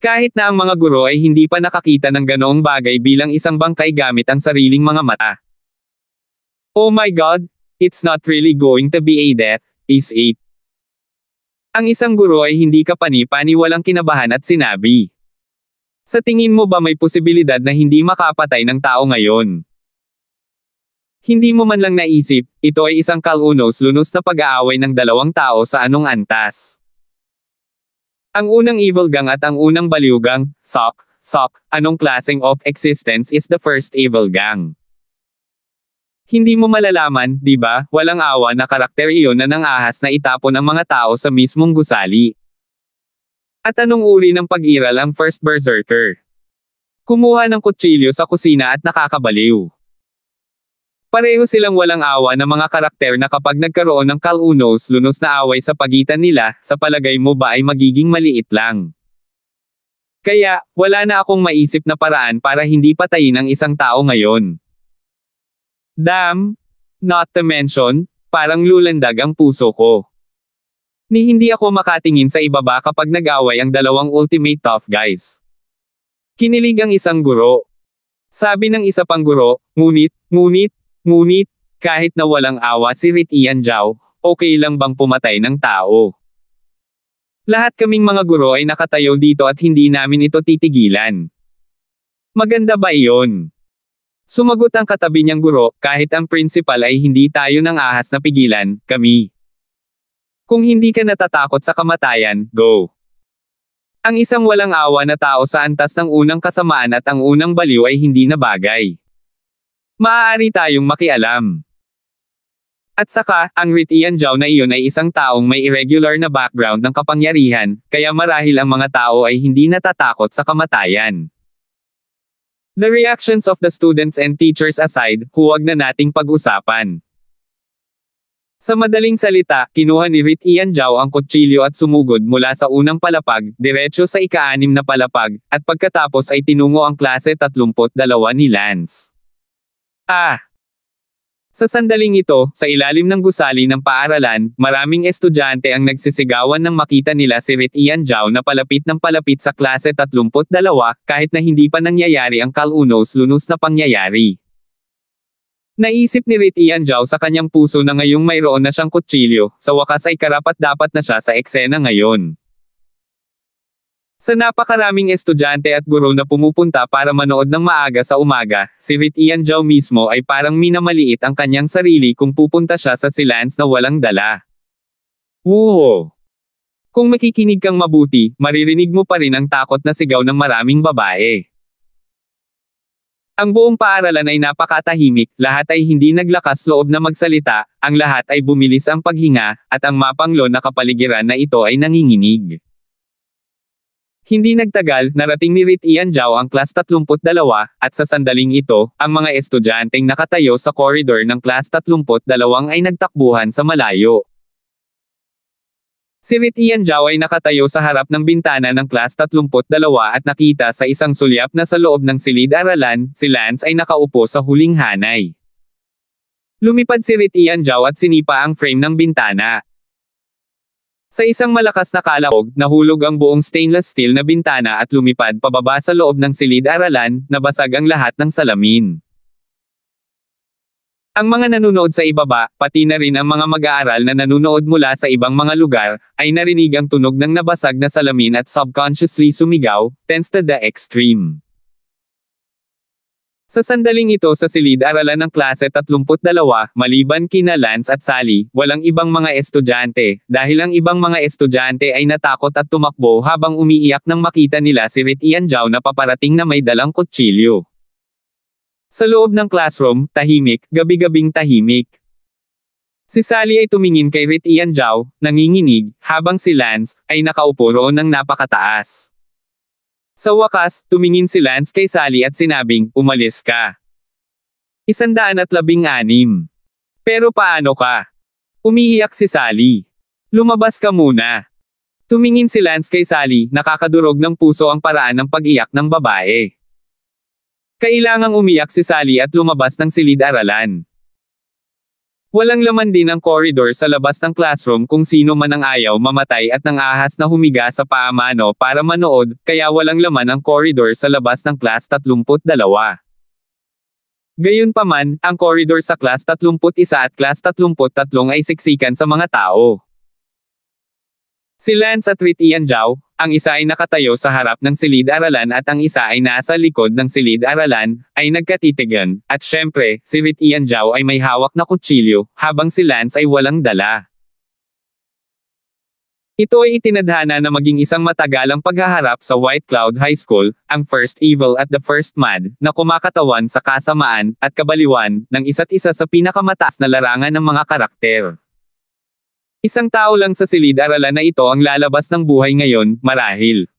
Kahit na ang mga guro ay hindi pa nakakita ng ganoong bagay bilang isang bangkay gamit ang sariling mga mata. Oh my God! It's not really going to be a death, is it? Ang isang guro ay hindi kapani-pani walang kinabahan at sinabi. Sa tingin mo ba may posibilidad na hindi makapatay ng tao ngayon? Hindi mo man lang naisip, ito ay isang kalunos-lunos na pag-aaway ng dalawang tao sa anong antas. Ang unang evil gang at ang unang baliw gang, anong klaseng of existence is the first evil gang? Hindi mo malalaman, di ba, walang awa na karakter iyon na nang-ahas na itapon ang mga tao sa mismong gusali. At anong uri ng pag-iral ang first berserker? Kumuha ng kutsilyo sa kusina at nakakabaliw. Pareho silang walang awa na mga karakter na kapag nagkaroon ng kalunos-lunos na away sa pagitan nila, sa palagay mo ba ay magiging maliit lang? Kaya, wala na akong maisip na paraan para hindi patayin ang isang tao ngayon. Not to mention, parang lulandag ang puso ko. Ni hindi ako makatingin sa ibaba kapag nag-away ang dalawang ultimate tough guys. Kinilig ang isang guro. Sabi ng isa pang guro, ngunit, kahit na walang awa si Rit Ian Zhao, okay lang bang pumatay ng tao? Lahat kaming mga guro ay nakatayo dito at hindi namin ito titigilan. Maganda ba iyon? Sumagot ang katabi niyang guro, kahit ang principal ay hindi tayo nang ahas na pigilan, kami. Kung hindi ka natatakot sa kamatayan, go. Ang isang walang awa na tao sa antas ng unang kasamaan at ang unang baliw ay hindi na bagay. Maaari tayong makialam. At saka, ang Rit Ian Zhao na iyon ay isang taong may irregular na background ng kapangyarihan, kaya marahil ang mga tao ay hindi natatakot sa kamatayan. The reactions of the students and teachers aside, huwag na nating pag-usapan. Sa madaling salita, kinuha ni Rit Ian Zhao ang kutsilyo at sumugod mula sa unang palapag, diretso sa ika-6 na palapag, at pagkatapos ay tinungo ang klase 32 ni Lance. Sa sandaling ito, sa ilalim ng gusali ng paaralan, maraming estudyante ang nagsisigawan nang makita nila si Rit Ian Zhao na palapit ng palapit sa klase 32, kahit na hindi pa nangyayari ang kalunos-lunos na pangyayari. Naisip ni Rit Ian Zhao sa kanyang puso na ngayong mayroon na siyang kutsilyo, sa wakas ay karapat-dapat na siya sa eksena ngayon. Sa napakaraming estudyante at guro na pumupunta para manood ng maaga sa umaga, si Rit Ian Zhao mismo ay parang minamaliit ang kanyang sarili kung pupunta siya sa si Lance na walang dala. Woo! Kung makikinig kang mabuti, maririnig mo pa rin ang takot na sigaw ng maraming babae. Ang buong paaralan ay napakatahimik, lahat ay hindi naglakas loob na magsalita, ang lahat ay bumilis ang paghinga, at ang mapanglo na kapaligiran na ito ay nanginginig. Hindi nagtagal, narating ni Rit Ian Zhao ang class 32, at sa sandaling ito, ang mga estudyanteng nakatayo sa koridor ng class 32 ay nagtakbuhan sa malayo. Si Rit Ian Zhao ay nakatayo sa harap ng bintana ng class 32 at nakita sa isang sulyap na sa loob ng silid-aralan, si Lance ay nakaupo sa huling hanay. Lumipad si Rit Ian Zhao at sinipa ang frame ng bintana. Sa isang malakas na kalahog, nahulog ang buong stainless steel na bintana at lumipad pababa sa loob ng silid-aralan, nabasag ang lahat ng salamin. Ang mga nanunood sa ibaba, pati na rin ang mga mag-aaral na nanunood mula sa ibang mga lugar, ay narinig ang tunog ng nabasag na salamin at subconsciously sumigaw, tense to the extreme. Sa sandaling ito sa silid-aralan ng klase 32, maliban kina Lance at Sally, walang ibang mga estudyante, dahil ang ibang mga estudyante ay natakot at tumakbo habang umiiyak nang makita nila si Rit Ian Zhao na paparating na may dalang kutsilyo. Sa loob ng classroom, tahimik, gabi-gabing tahimik. Si Sally ay tumingin kay Rit Ian Zhao, nanginginig, habang si Lance ay nakaupo roon ng napakataas. Sa wakas, tumingin si Lance kay Sally at sinabing, "Umalis ka." 116. "Pero paano ka?" Umiiyak si Sally. "Lumabas ka muna." Tumingin si Lance kay Sally, nakakadurog ng puso ang paraan ng pag-iyak ng babae. Kailangang umiyak si Sally at lumabas ng silid-aralan. Walang laman din ang koridor sa labas ng classroom kung sino man ang ayaw mamatay at nang ahas na humiga sa paamano para manood, kaya walang laman ang koridor sa labas ng class 32. Gayunpaman, ang koridor sa class 31 at class 33 ay siksikan sa mga tao. Si Lance at Rit Ian Zhao, ang isa ay nakatayo sa harap ng silid-aralan at ang isa ay nasa likod ng silid-aralan, ay nagkatitigan, at syempre, si Rit Ian Zhao ay may hawak na kutsilyo, habang si Lance ay walang dala. Ito ay itinadhana na maging isang matagalang paghaharap sa White Cloud High School, ang first evil at the first mad, na kumakatawan sa kasamaan, at kabaliwan, ng isa't isa sa pinakamataas na larangan ng mga karakter. Isang tao lang sa silid-aralan na ito ang lalabas ng buhay ngayon, marahil.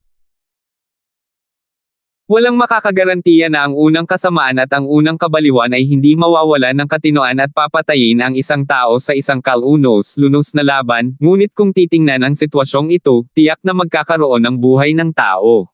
Walang makakagarantiya na ang unang kasamaan at ang unang kabaliwan ay hindi mawawalan ng katinoan at papatayin ang isang tao sa isang kalunos-lunos na laban, ngunit kung titingnan ang sitwasyong ito, tiyak na magkakaroon ng buhay ng tao.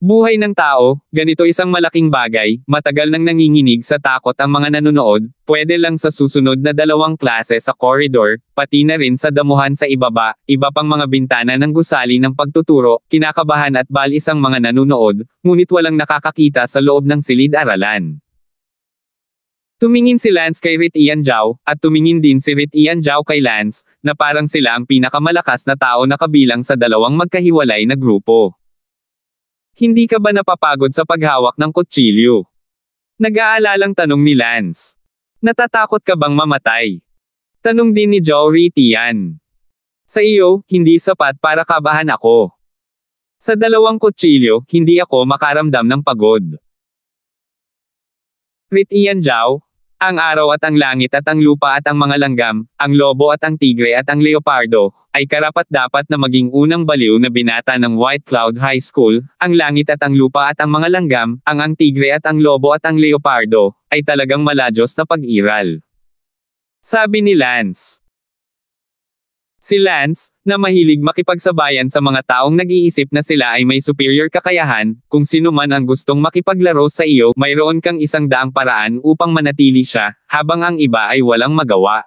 Buhay ng tao, ganito isang malaking bagay, matagal nang nanginginig sa takot ang mga nanonood, pwede lang sa susunod na 2 klase sa koridor, pati na rin sa damuhan sa ibaba, iba pang mga bintana ng gusali ng pagtuturo, kinakabahan at balis ang mga nanonood, ngunit walang nakakakita sa loob ng silid-aralan. Tumingin si Lance kay Rit Ian Zhao, at tumingin din si Rit Ian Zhao kay Lance, na parang sila ang pinakamalakas na tao na kabilang sa dalawang magkahiwalay na grupo. Hindi ka ba napapagod sa paghawak ng kutsilyo? Nag-aalalang tanong ni Lance. Natatakot ka bang mamatay? Tanong din ni Zhao Rit Ian. Sa iyo, hindi sapat para kabahan ako. Sa 2 kutsilyo, hindi ako makaramdam ng pagod. Rit Ian Zhao, ang araw at ang langit at ang lupa at ang mga langgam, ang lobo at ang tigre at ang leopardo, ay karapat-dapat na maging unang baliw na binata ng White Cloud High School, ang langit at ang lupa at ang mga langgam, ang tigre at ang lobo at ang leopardo, ay talagang maladyos na pag-iral. Sabi ni Lance. Si Lance, na mahilig makipagsabayan sa mga taong nag-iisip na sila ay may superior kakayahan, kung sino man ang gustong makipaglaro sa iyo, mayroon kang 100 paraan upang manatili siya, habang ang iba ay walang magawa.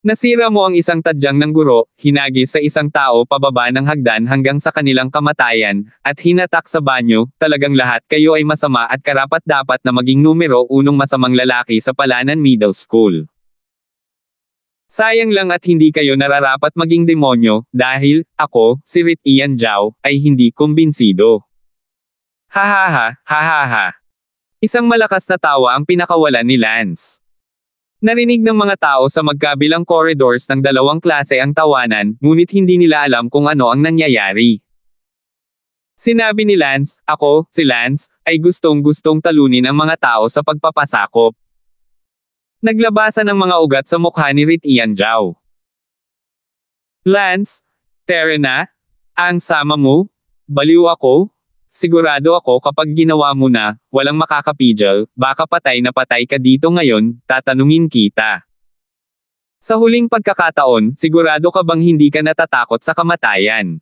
Nasira mo ang isang tadyang ng guro, hinagis sa isang tao pababa ng hagdan hanggang sa kanilang kamatayan, at hinatak sa banyo, talagang lahat kayo ay masama at karapat-dapat na maging numero 1 masamang lalaki sa Palanan Middle School. Sayang lang at hindi kayo nararapat maging demonyo, dahil, ako, si Rit Ian Zhao, ay hindi kumbinsido. Hahaha, hahaha. Isang malakas na tawa ang pinakawalan ni Lance. Narinig ng mga tao sa magkabilang corridors ng 2 klase ang tawanan, ngunit hindi nila alam kung ano ang nangyayari. Sinabi ni Lance, ako, si Lance, ay gustong-gustong talunin ang mga tao sa pagpapasakop. Naglabasan ng mga ugat sa mukha ni Rit Ian Zhao. Lance, tere na? Ang sama mo? Baliw ako? Sigurado ako kapag ginawa mo na, walang makakapigil, baka patay na patay ka dito ngayon, tatanungin kita. Sa huling pagkakataon, sigurado ka bang hindi ka natatakot sa kamatayan?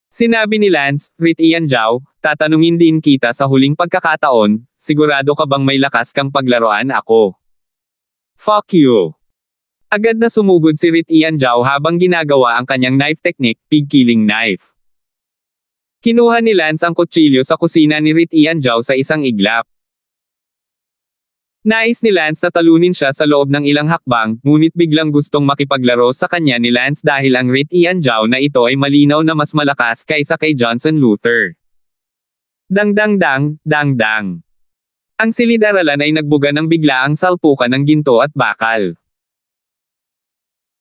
Sinabi ni Lance, Rit Ian Zhao, tatanungin din kita sa huling pagkakataon, sigurado ka bang may lakas kang paglaruan ako? Fuck you. Agad na sumugod si Rit Ian Zhao habang ginagawa ang kanyang knife technique, pig killing knife. Kinuha ni Lance ang kutsilyo sa kusina ni Rit Ian Zhao sa isang iglap. Nais ni Lance na talunin siya sa loob ng ilang hakbang, ngunit biglang gustong makipaglaro sa kanya ni Lance dahil ang Rit Ian Zhao na ito ay malinaw na mas malakas kaysa kay Johnson Luther. Dang dang dang, dang dang. Ang silid-aralan ay nagbuga ng biglaang salpukan ng ginto at bakal.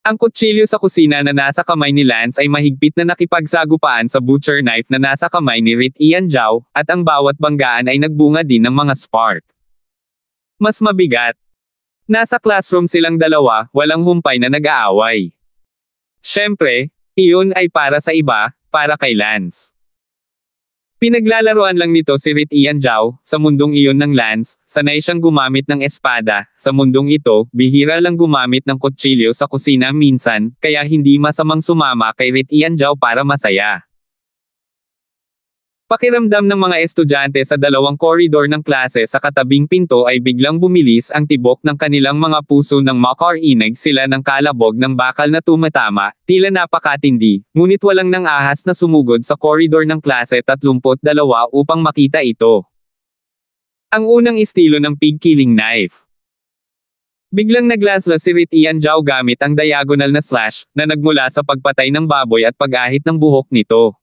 Ang kutsilyo sa kusina na nasa kamay ni Lance ay mahigpit na nakipagsagupaan sa butcher knife na nasa kamay ni Rit Ian Zhao, at ang bawat banggaan ay nagbunga din ng mga spark. Mas mabigat. Nasa classroom silang dalawa, walang humpay na nag-aaway. Siyempre, iyon ay para sa iba, para kay Lance. Pinaglalaroan lang nito si Rit Ian Zhao, sa mundong iyon ng Lance, sanay siyang gumamit ng espada, sa mundong ito, bihira lang gumamit ng kutsilyo sa kusina minsan, kaya hindi masamang sumama kay Rit Ian Zhao para masaya. Pakiramdam ng mga estudyante sa dalawang koridor ng klase sa katabing pinto ay biglang bumilis ang tibok ng kanilang mga puso nang makarinig sila ng kalabog ng bakal na tumatama, tila napakatindi, ngunit walang nang ahas na sumugod sa koridor ng klase 32 upang makita ito. Ang unang estilo ng pig-killing knife. Biglang naglasla si Rit Ian Zhao gamit ang diagonal na slash, na nagmula sa pagpatay ng baboy at pag-ahit ng buhok nito.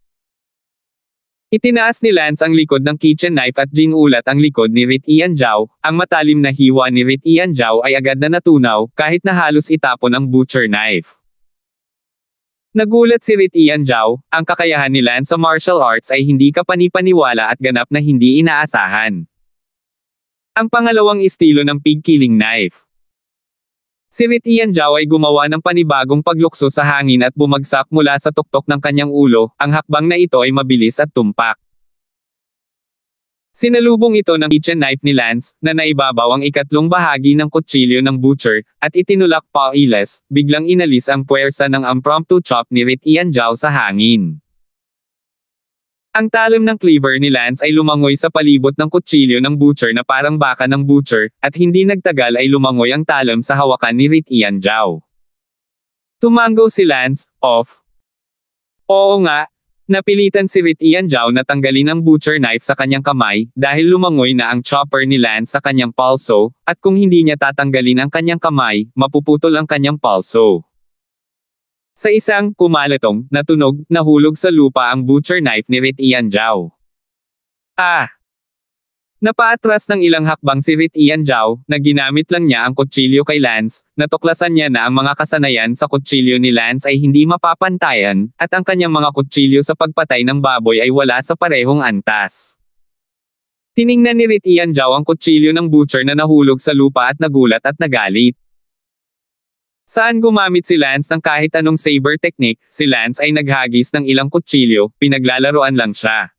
Itinaas ni Lance ang likod ng kitchen knife at ginulat ang likod ni Rit Ian Zhao. Ang matalim na hiwa ni Rit Ian Zhao ay agad na natunaw, kahit na halos itapon ang butcher knife. Nagulat si Rit Ian Zhao, ang kakayahan ni Lance sa martial arts ay hindi kapanipaniwala at ganap na hindi inaasahan. Ang pangalawang estilo ng pig-killing knife. Si Rit Ian Zhao ay gumawa ng panibagong paglukso sa hangin at bumagsak mula sa tuktok ng kanyang ulo. Ang hakbang na ito ay mabilis at tumpak. Sinalubong ito ng kitchen knife ni Lance, na naibabaw ang ikatlong bahagi ng kutsilyo ng butcher, at itinulak pa iles, biglang inalis ang puwersa ng impromptu chop ni Rit Ian Zhao sa hangin. Ang talim ng cleaver ni Lance ay lumangoy sa palibot ng kutsilyo ng butcher na parang baka ng butcher, at hindi nagtagal ay lumangoy ang talim sa hawakan ni Rit Ian Zhao. Tumango si Lance, off. Oo nga, napilitan si Rit Ian Zhao na tanggalin ang butcher knife sa kanyang kamay, dahil lumangoy na ang chopper ni Lance sa kanyang palso, at kung hindi niya tatanggalin ang kanyang kamay, mapuputol ang kanyang palso. Sa isang kumalatong na tunog, nahulog sa lupa ang butcher knife ni Rit Ian Zhao. Napaatras ng ilang hakbang si Rit Ian Zhao, na ginamit lang niya ang kutsilyo kay Lance, natuklasan niya na ang mga kasanayan sa kutsilyo ni Lance ay hindi mapapantayan, at ang kanyang mga kutsilyo sa pagpatay ng baboy ay wala sa parehong antas. Tiningnan ni Rit Ian Zhao ang kutsilyo ng butcher na nahulog sa lupa at nagulat at nagalit. Saan gumamit si Lance ng kahit anong saber technique, si Lance ay naghagis ng ilang kutsilyo, pinaglalaroan lang siya.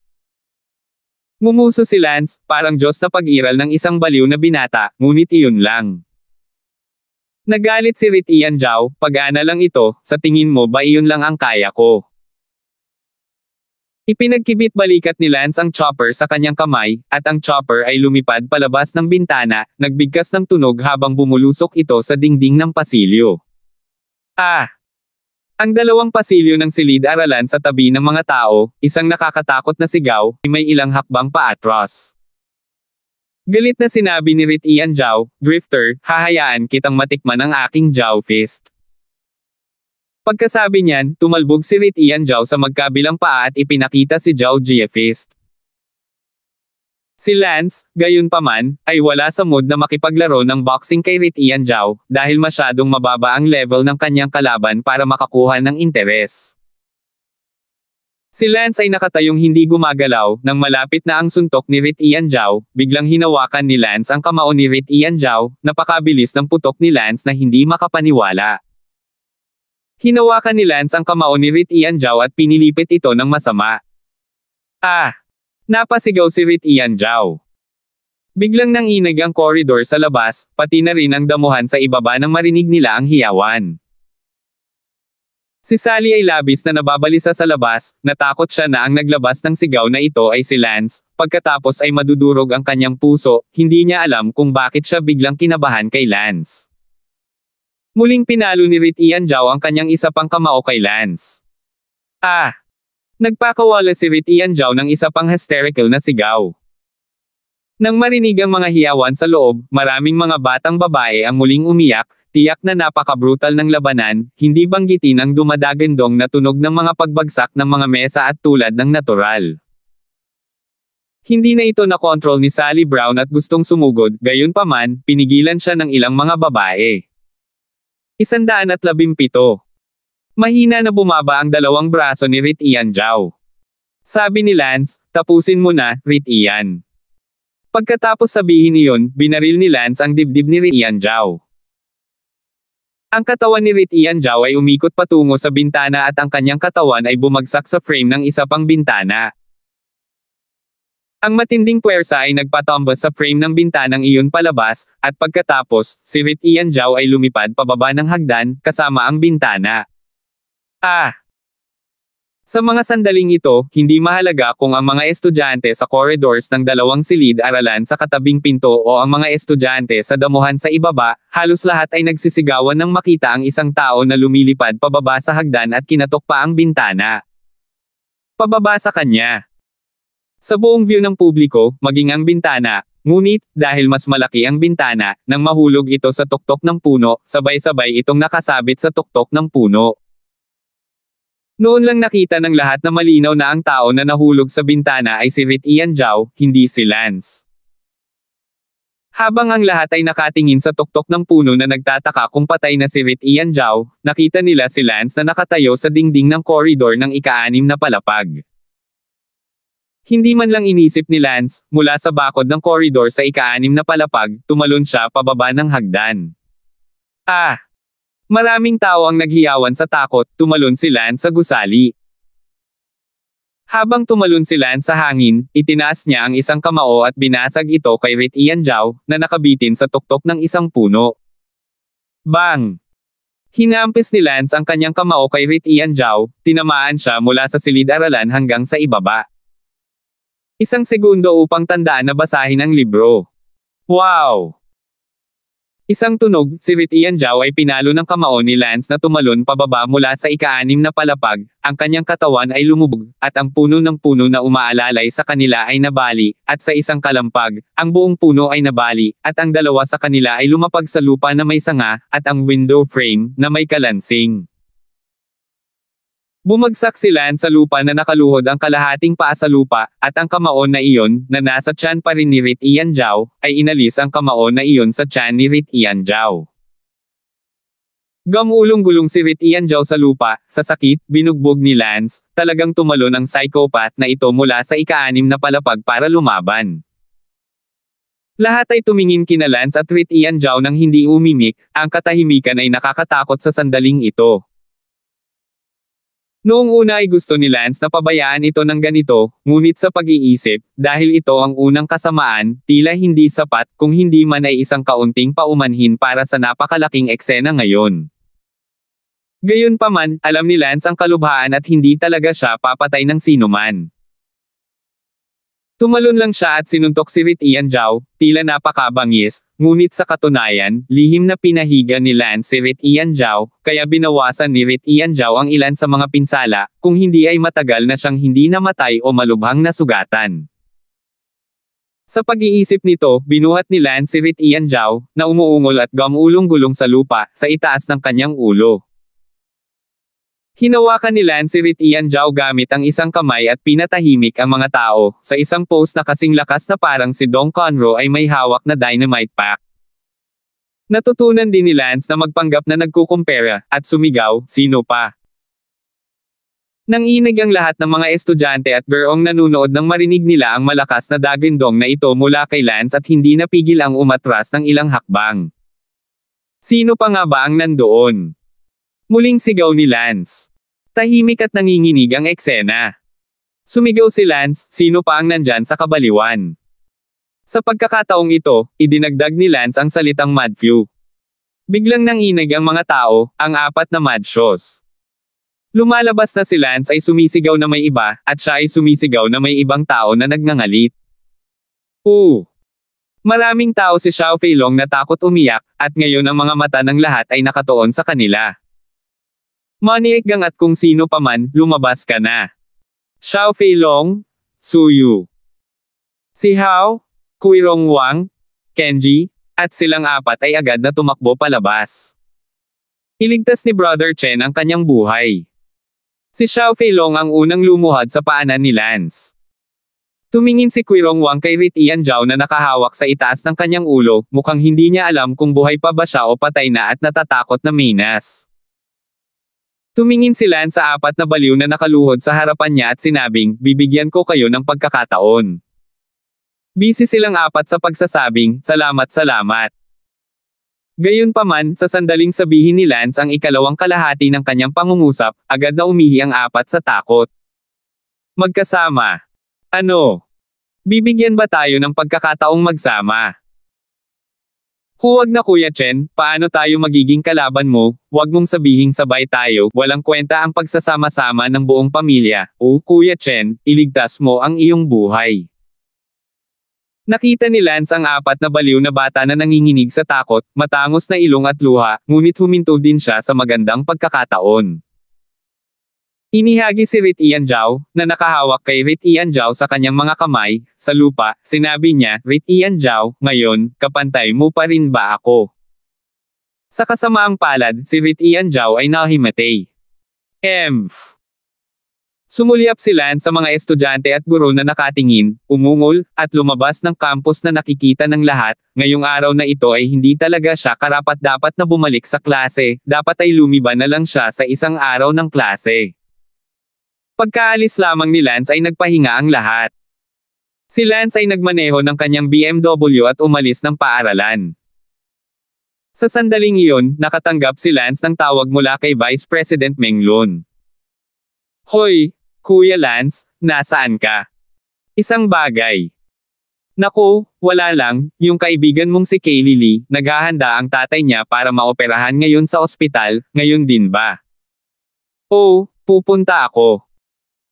Ngumuso si Lance, parang Diyos na pag-iral ng isang baliw na binata, ngunit iyon lang. Nagalit si Rit Ian Zhao, pag-ana lang ito, sa tingin mo ba iyon lang ang kaya ko? Ipinagkibit balikat ni Lance ang chopper sa kanyang kamay, at ang chopper ay lumipad palabas ng bintana, nagbigkas ng tunog habang bumulusok ito sa dingding ng pasilyo. Ang dalawang pasilyo ng silid-aralan sa tabi ng mga tao, isang nakakatakot na sigaw, may ilang hakbang paatras. Galit na sinabi ni Rit Ian Zhao, "Drifter, hahayaan kitang matikman ang aking Zhao Fist." Pagkasabi niyan, tumalbog si Rit Ian Zhao sa magkabilang paa at ipinakita si Zhao Jie Fist. Si Lance, gayunpaman, ay wala sa mood na makipaglaro ng boxing kay Rit Ian Zhao, dahil masyadong mababa ang level ng kanyang kalaban para makakuha ng interes. Si Lance ay nakatayong hindi gumagalaw, nang malapit na ang suntok ni Rit Ian Zhao, biglang hinawakan ni Lance ang kamao ni Rit Ian Zhao, napakabilis ng putok ni Lance na hindi makapaniwala. Hinawakan ni Lance ang kamao ni Rit Ian Zhao at pinilipit ito ng masama. Napasigaw si Rit Ian Zhao. Biglang nanginig ang koridor sa labas, pati na rin ang damuhan sa ibaba nang marinig nila ang hiyawan. Si Sally ay labis na nababalisa sa labas, natakot siya na ang naglabas ng sigaw na ito ay si Lance, pagkatapos ay madudurog ang kanyang puso, hindi niya alam kung bakit siya biglang kinabahan kay Lance. Muling pinalo ni Rit Ian Zhao ang kanyang isa pang kamao kay Lance. Nagpakawala si Rit Ian Zhao ng isa pang hysterical na sigaw. Nang marinig ang mga hiyawan sa loob, maraming mga batang babae ang muling umiyak, tiyak na napaka-brutal ng labanan, hindi banggitin ang dumadagandong na tunog ng mga pagbagsak ng mga mesa at tulad ng natural. Hindi na ito nakontrol ni Sally Brown at gustong sumugod, gayunpaman, pinigilan siya ng ilang mga babae. 117. Mahina na bumaba ang dalawang braso ni Rit Ian Zhao. Sabi ni Lance, tapusin mo na, Rit Ian. Pagkatapos sabihin iyon, binaril ni Lance ang dibdib ni Rit Ian Zhao. Ang katawan ni Rit Ian Zhao ay umikot patungo sa bintana at ang kanyang katawan ay bumagsak sa frame ng isa pang bintana. Ang matinding puwersa ay nagpatumbas sa frame ng bintanang iyon palabas, at pagkatapos, si Rit Ian Zhao ay lumipad pababa ng hagdan, kasama ang bintana. Sa mga sandaling ito, hindi mahalaga kung ang mga estudyante sa corridors ng dalawang silid-aralan sa katabing pinto o ang mga estudyante sa damuhan sa ibaba, halos lahat ay nagsisigawan nang makita ang isang tao na lumilipad pababa sa hagdan at kinatok pa ang bintana. Pababa sa kanya. Sa buong view ng publiko, maging ang bintana, ngunit, dahil mas malaki ang bintana, nang mahulog ito sa tuktok ng puno, sabay-sabay itong nakasabit sa tuktok ng puno. Noon lang nakita ng lahat na malinaw na ang tao na nahulog sa bintana ay si Rit Ian Zhao, hindi si Lance. Habang ang lahat ay nakatingin sa tuktok ng puno na nagtataka kung patay na si Rit Ian Zhao, nakita nila si Lance na nakatayo sa dingding ng koridor ng ika-6 na palapag. Hindi man lang inisip ni Lance, mula sa bakod ng koridor sa ika-6 na palapag, tumalon siya pababa ng hagdan. Maraming tao ang naghiyawan sa takot, tumalon si Lance sa gusali. Habang tumalon si Lance sa hangin, itinaas niya ang isang kamao at binasag ito kay Rit Ian Zhao, na nakabitin sa tuktok ng isang puno. Bang! Hinampis ni Lance ang kanyang kamao kay Rit Ian Zhao, tinamaan siya mula sa silid-aralan hanggang sa ibaba. 1 segundo upang tandaan na basahin ang libro. Wow! Isang tunog, si Rit Ian Zhao ay pinalo ng kamao ni Lance na tumalon pababa mula sa ika-6 na palapag, ang kanyang katawan ay lumubog, at ang puno ng puno na umaalalay sa kanila ay nabali, at sa isang kalampag, ang buong puno ay nabali, at ang dalawa sa kanila ay lumapag sa lupa na may sanga, at ang window frame, na may kalansing. Bumagsak si Lance sa lupa na nakaluhod ang kalahating paa sa lupa, at ang kamao na iyon, na nasa tiyan pa rin ni Rit Ian Zhao, ay inalis ang kamao na iyon sa tiyan ni Rit Ian Zhao. Gamulong-gulong si Rit Ian Zhao sa lupa, sa sakit, binugbog ni Lance, talagang tumalon ang psychopath na ito mula sa ika-6 na palapag para lumaban. Lahat ay tumingin kina Lance at Rit Ian Zhao nang hindi umimik, ang katahimikan ay nakakatakot sa sandaling ito. Noong una ay gusto ni Lance na pabayaan ito ng ganito, ngunit sa pag-iisip, dahil ito ang unang kasamaan, tila hindi sapat, kung hindi man ay isang kaunting paumanhin para sa napakalaking eksena ngayon. Gayunpaman, alam ni Lance ang kalubhaan at hindi talaga siya papatay ng sinuman. Tumalon lang siya at sinuntok si Rit Ian Zhao, tila napakabangis, ngunit sa katunayan, lihim na pinahiga ni Lance si Rit Ian Zhao, kaya binawasan ni Rit Ian Zhao ang ilan sa mga pinsala, kung hindi ay matagal na siyang hindi namatay o malubhang nasugatan. Sa pag-iisip nito, binuhat ni Lance si Rit Ian Zhao, na umuungol at gamulong-gulong sa lupa, sa itaas ng kanyang ulo. Hinawakan ni Lance si Rit Ian Zhao gamit ang isang kamay at pinatahimik ang mga tao, sa isang pose na kasing lakas na parang si Dong Conro ay may hawak na dynamite pack. Natutunan din ni Lance na magpanggap na nagkukumpara, at sumigaw, sino pa? Nanginig ang lahat ng mga estudyante at gurong nanunood nang marinig nila ang malakas na dagindong na ito mula kay Lance at hindi napigil ang umatras ng ilang hakbang. Sino pa nga ba ang nandoon? Muling sigaw ni Lance. Tahimik at nanginginig ang eksena. Sumigaw si Lance, sino pa ang nandyan sa kabaliwan? Sa pagkakataong ito, idinagdag ni Lance ang salitang madfew. Biglang nanginig ang mga tao, ang 4 na madshows. Lumalabas na si Lance ay sumisigaw na may iba, at siya ay sumisigaw na may ibang tao na nagngangalit. Maraming tao si Xiao Feilong na takot umiyak, at ngayon ang mga mata ng lahat ay nakatuon sa kanila. Maniikgang at kung sino pa man, lumabas ka na. Xiao Feilong, Suyu, si Hao, Kuirong Wang, Kenji, at silang 4 ay agad na tumakbo palabas. Iligtas ni Brother Chen ang kanyang buhay. Si Xiao Feilong ang unang lumuhad sa paanan ni Lance. Tumingin si Quirong Wang kay Rit Ian Zhao na nakahawak sa itaas ng kanyang ulo, mukhang hindi niya alam kung buhay pa ba siya o patay na at natatakot na minas. Tumingin si Lan sa apat na baliw na nakaluhod sa harapan niya at sinabing, bibigyan ko kayo ng pagkakataon. Busy silang apat sa pagsasabing, salamat salamat. Gayunpaman, sa sandaling sabihin ni Lance ang ikalawang kalahati ng kanyang pangungusap, agad na umihi ang apat sa takot. Magkasama. Ano? Bibigyan ba tayo ng pagkakataong magsama? Huwag na Kuya Chen, paano tayo magiging kalaban mo, huwag mong sabihing sabay tayo, walang kwenta ang pagsasama-sama ng buong pamilya, o Kuya Chen, iligtas mo ang iyong buhay. Nakita ni Lance ang apat na baliw na bata na nanginginig sa takot, matangos na ilong at luha, ngunit huminto din siya sa magandang pagkakataon. Inihagi si Rit Ian Zhao, na nakahawak kay Rit Ian Zhao sa kanyang mga kamay, sa lupa, sinabi niya, Rit Ian Zhao, ngayon, kapantay mo pa rin ba ako? Sa kasamaang palad, si Rit Ian Zhao ay nahimatay. Sumulyap si Lance sa mga estudyante at guro na nakatingin, umungol, at lumabas ng campus na nakikita ng lahat. Ngayong araw na ito ay hindi talaga siya karapat-dapat na bumalik sa klase, dapat ay lumiban na lang siya sa isang araw ng klase. Pagkaalis lamang ni Lance ay nagpahinga ang lahat. Si Lance ay nagmaneho ng kanyang BMW at umalis ng paaralan. Sa sandaling iyon, nakatanggap si Lance ng tawag mula kay Vice President Meng Lun. Hoy, Kuya Lance, nasaan ka? Isang bagay. Naku, wala lang, yung kaibigan mong si Kaylee Lee, naghahanda ang tatay niya para maoperahan ngayon sa ospital, ngayon din ba? Oo, pupunta ako.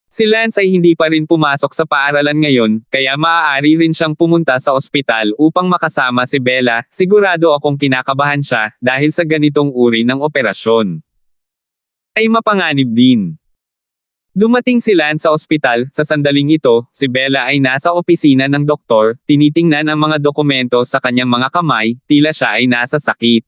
Si Lance ay hindi pa rin pumasok sa paaralan ngayon, kaya maaari rin siyang pumunta sa ospital upang makasama si Bella, sigurado akong kinakabahan siya, dahil sa ganitong uri ng operasyon. Ay mapanganib din. Dumating si Lance sa ospital, sa sandaling ito, si Bella ay nasa opisina ng doktor, tinitingnan ang mga dokumento sa kanyang mga kamay, tila siya ay nasa sakit.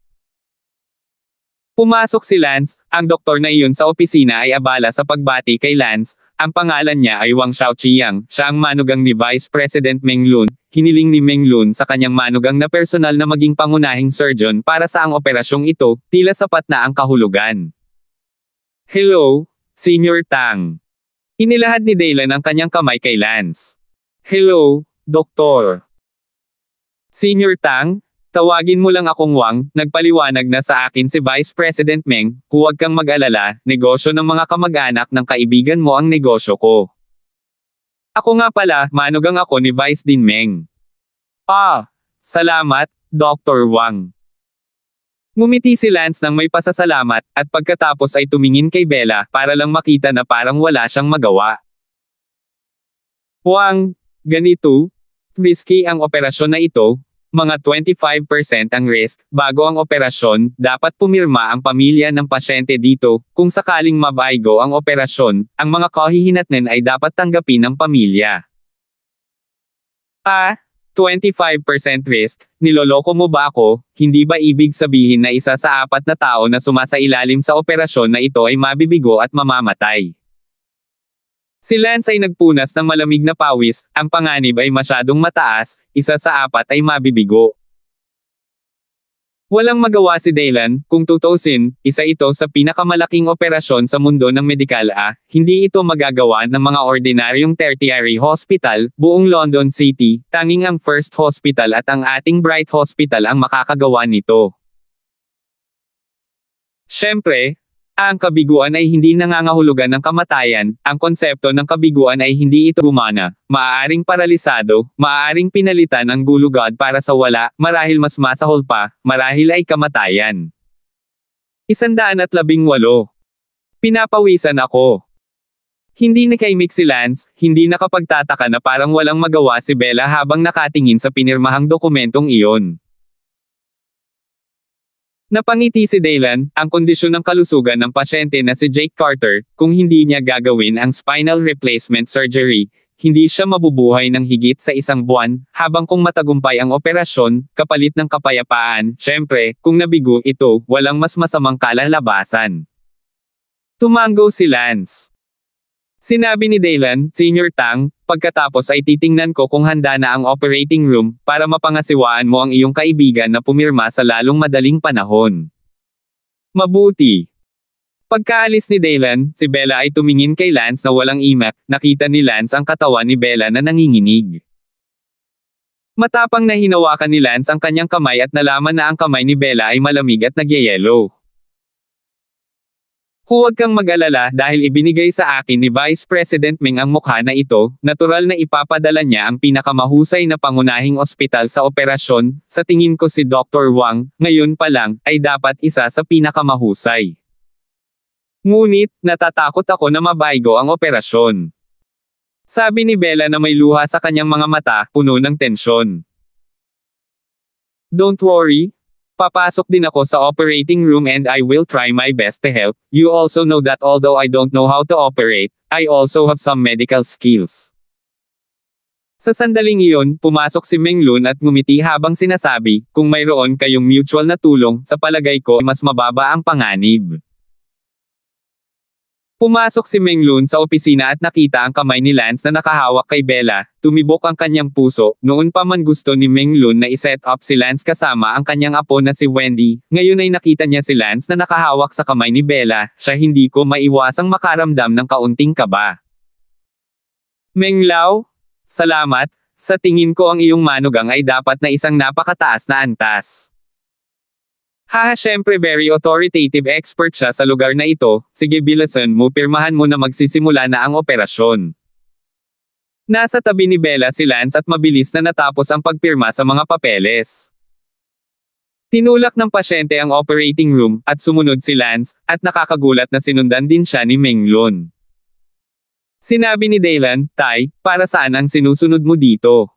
Pumasok si Lance, ang doktor na iyon sa opisina ay abala sa pagbati kay Lance, ang pangalan niya ay Wang Xiaoqiang, siya ang manugang ni Vice President Meng Lun, hiniling ni Meng Lun sa kanyang manugang na personal na maging pangunahing surgeon para sa ang operasyong ito, tila sapat na ang kahulugan. Hello, Senior Tang. Inilahad ni Daylan ang kanyang kamay kay Lance. Hello, Doktor. Senior Tang, tawagin mo lang akong Wang, nagpaliwanag na sa akin si Vice President Meng, huwag kang mag-alala, negosyo ng mga kamag-anak ng kaibigan mo ang negosyo ko. Ako nga pala, manugang ako ni Vice Din Meng. Salamat, Dr. Wang. Ngumiti si Lance nang may pasasalamat, at pagkatapos ay tumingin kay Bella, para lang makita na parang wala siyang magawa. Wang, ganito, risky ang operasyon na ito, mga 25% ang risk, bago ang operasyon, dapat pumirma ang pamilya ng pasyente dito, kung sakaling mabaygo ang operasyon, ang mga kahihinatnan ay dapat tanggapin ng pamilya. 25% risk, niloloko mo ba ako, hindi ba ibig sabihin na isa sa apat na tao na sumasailalim sa operasyon na ito ay mabibigo at mamamatay? Si Lance ay nagpunas ng malamig na pawis, ang panganib ay masyadong mataas, isa sa apat ay mabibigo. Walang magawa si Daylan, kung tutuusin, isa ito sa pinakamalaking operasyon sa mundo ng medikal hindi ito magagawa ng mga ordinaryong tertiary hospital, buong London City, tanging ang First Hospital at ang ating Bright Hospital ang makakagawa nito. Siyempre, ang kabiguan ay hindi nangangahulugan ng kamatayan, ang konsepto ng kabiguan ay hindi ito gumana, maaaring paralisado, maaaring pinalitan ang gulugad para sa wala, marahil mas masahol pa, marahil ay kamatayan. 118. Pinapawisan ako. Hindi nakaimik si Lance, hindi nakapagtataka na parang walang magawa si Bella habang nakatingin sa pinirmahang dokumentong iyon. Napangiti si Daylan, ang kondisyon ng kalusugan ng pasyente na si Jake Carter, kung hindi niya gagawin ang spinal replacement surgery, hindi siya mabubuhay ng higit sa 1 buwan, habang kung matagumpay ang operasyon, kapalit ng kapayapaan, syempre, kung nabigo ito, walang mas masamang kalalabasan. Tumango si Lance. Sinabi ni Dylan, Senior Tang, pagkatapos ay titingnan ko kung handa na ang operating room, para mapangasiwaan mo ang iyong kaibigan na pumirma sa lalong madaling panahon. Mabuti. Pagkaalis ni Dylan, si Bella ay tumingin kay Lance na walang imak, nakita ni Lance ang katawan ni Bella na nanginginig. Matapang na hinawakan ni Lance ang kanyang kamay at nalaman na ang kamay ni Bella ay malamig at nagyayelo. Huwag kang mag-alala dahil ibinigay sa akin ni Vice President Ming ang mukha na ito, natural na ipapadala niya ang pinakamahusay na pangunahing ospital sa operasyon, sa tingin ko si Dr. Wang, ngayon pa lang, ay dapat isa sa pinakamahusay. Ngunit, natatakot ako na mabaygo ang operasyon. Sabi ni Bella na may luha sa kanyang mga mata, puno ng tensyon. Don't worry. Papasok din ako sa operating room and I will try my best to help. You also know that although I don't know how to operate, I also have some medical skills. Sa sandaling iyon, pumasok si Meng Lun at ngumiti habang sinasabi, kung mayroon kayong mutual na tulong, sa palagay ko mas mababa ang panganib. Pumasok si Meng Lun sa opisina at nakita ang kamay ni Lance na nakahawak kay Bella, tumibok ang kanyang puso, noon pa man gusto ni Meng Lun na iset up si Lance kasama ang kanyang apo na si Wendy, ngayon ay nakita niya si Lance na nakahawak sa kamay ni Bella, siya hindi ko maiwasang makaramdam ng kaunting kaba. Meng Lao, salamat, sa tingin ko ang iyong manugang ay dapat na isang napakataas na antas. Haha, syempre very authoritative expert siya sa lugar na ito, sige bilasan mo, pirmahan mo na magsisimula na ang operasyon. Nasa tabi ni Bella si Lance at mabilis na natapos ang pagpirma sa mga papeles. Tinulak ng pasyente ang operating room, at sumunod si Lance, at nakakagulat na sinundan din siya ni Meng Lun. Sinabi ni Dylan, Tay, para saan ang sinusunod mo dito?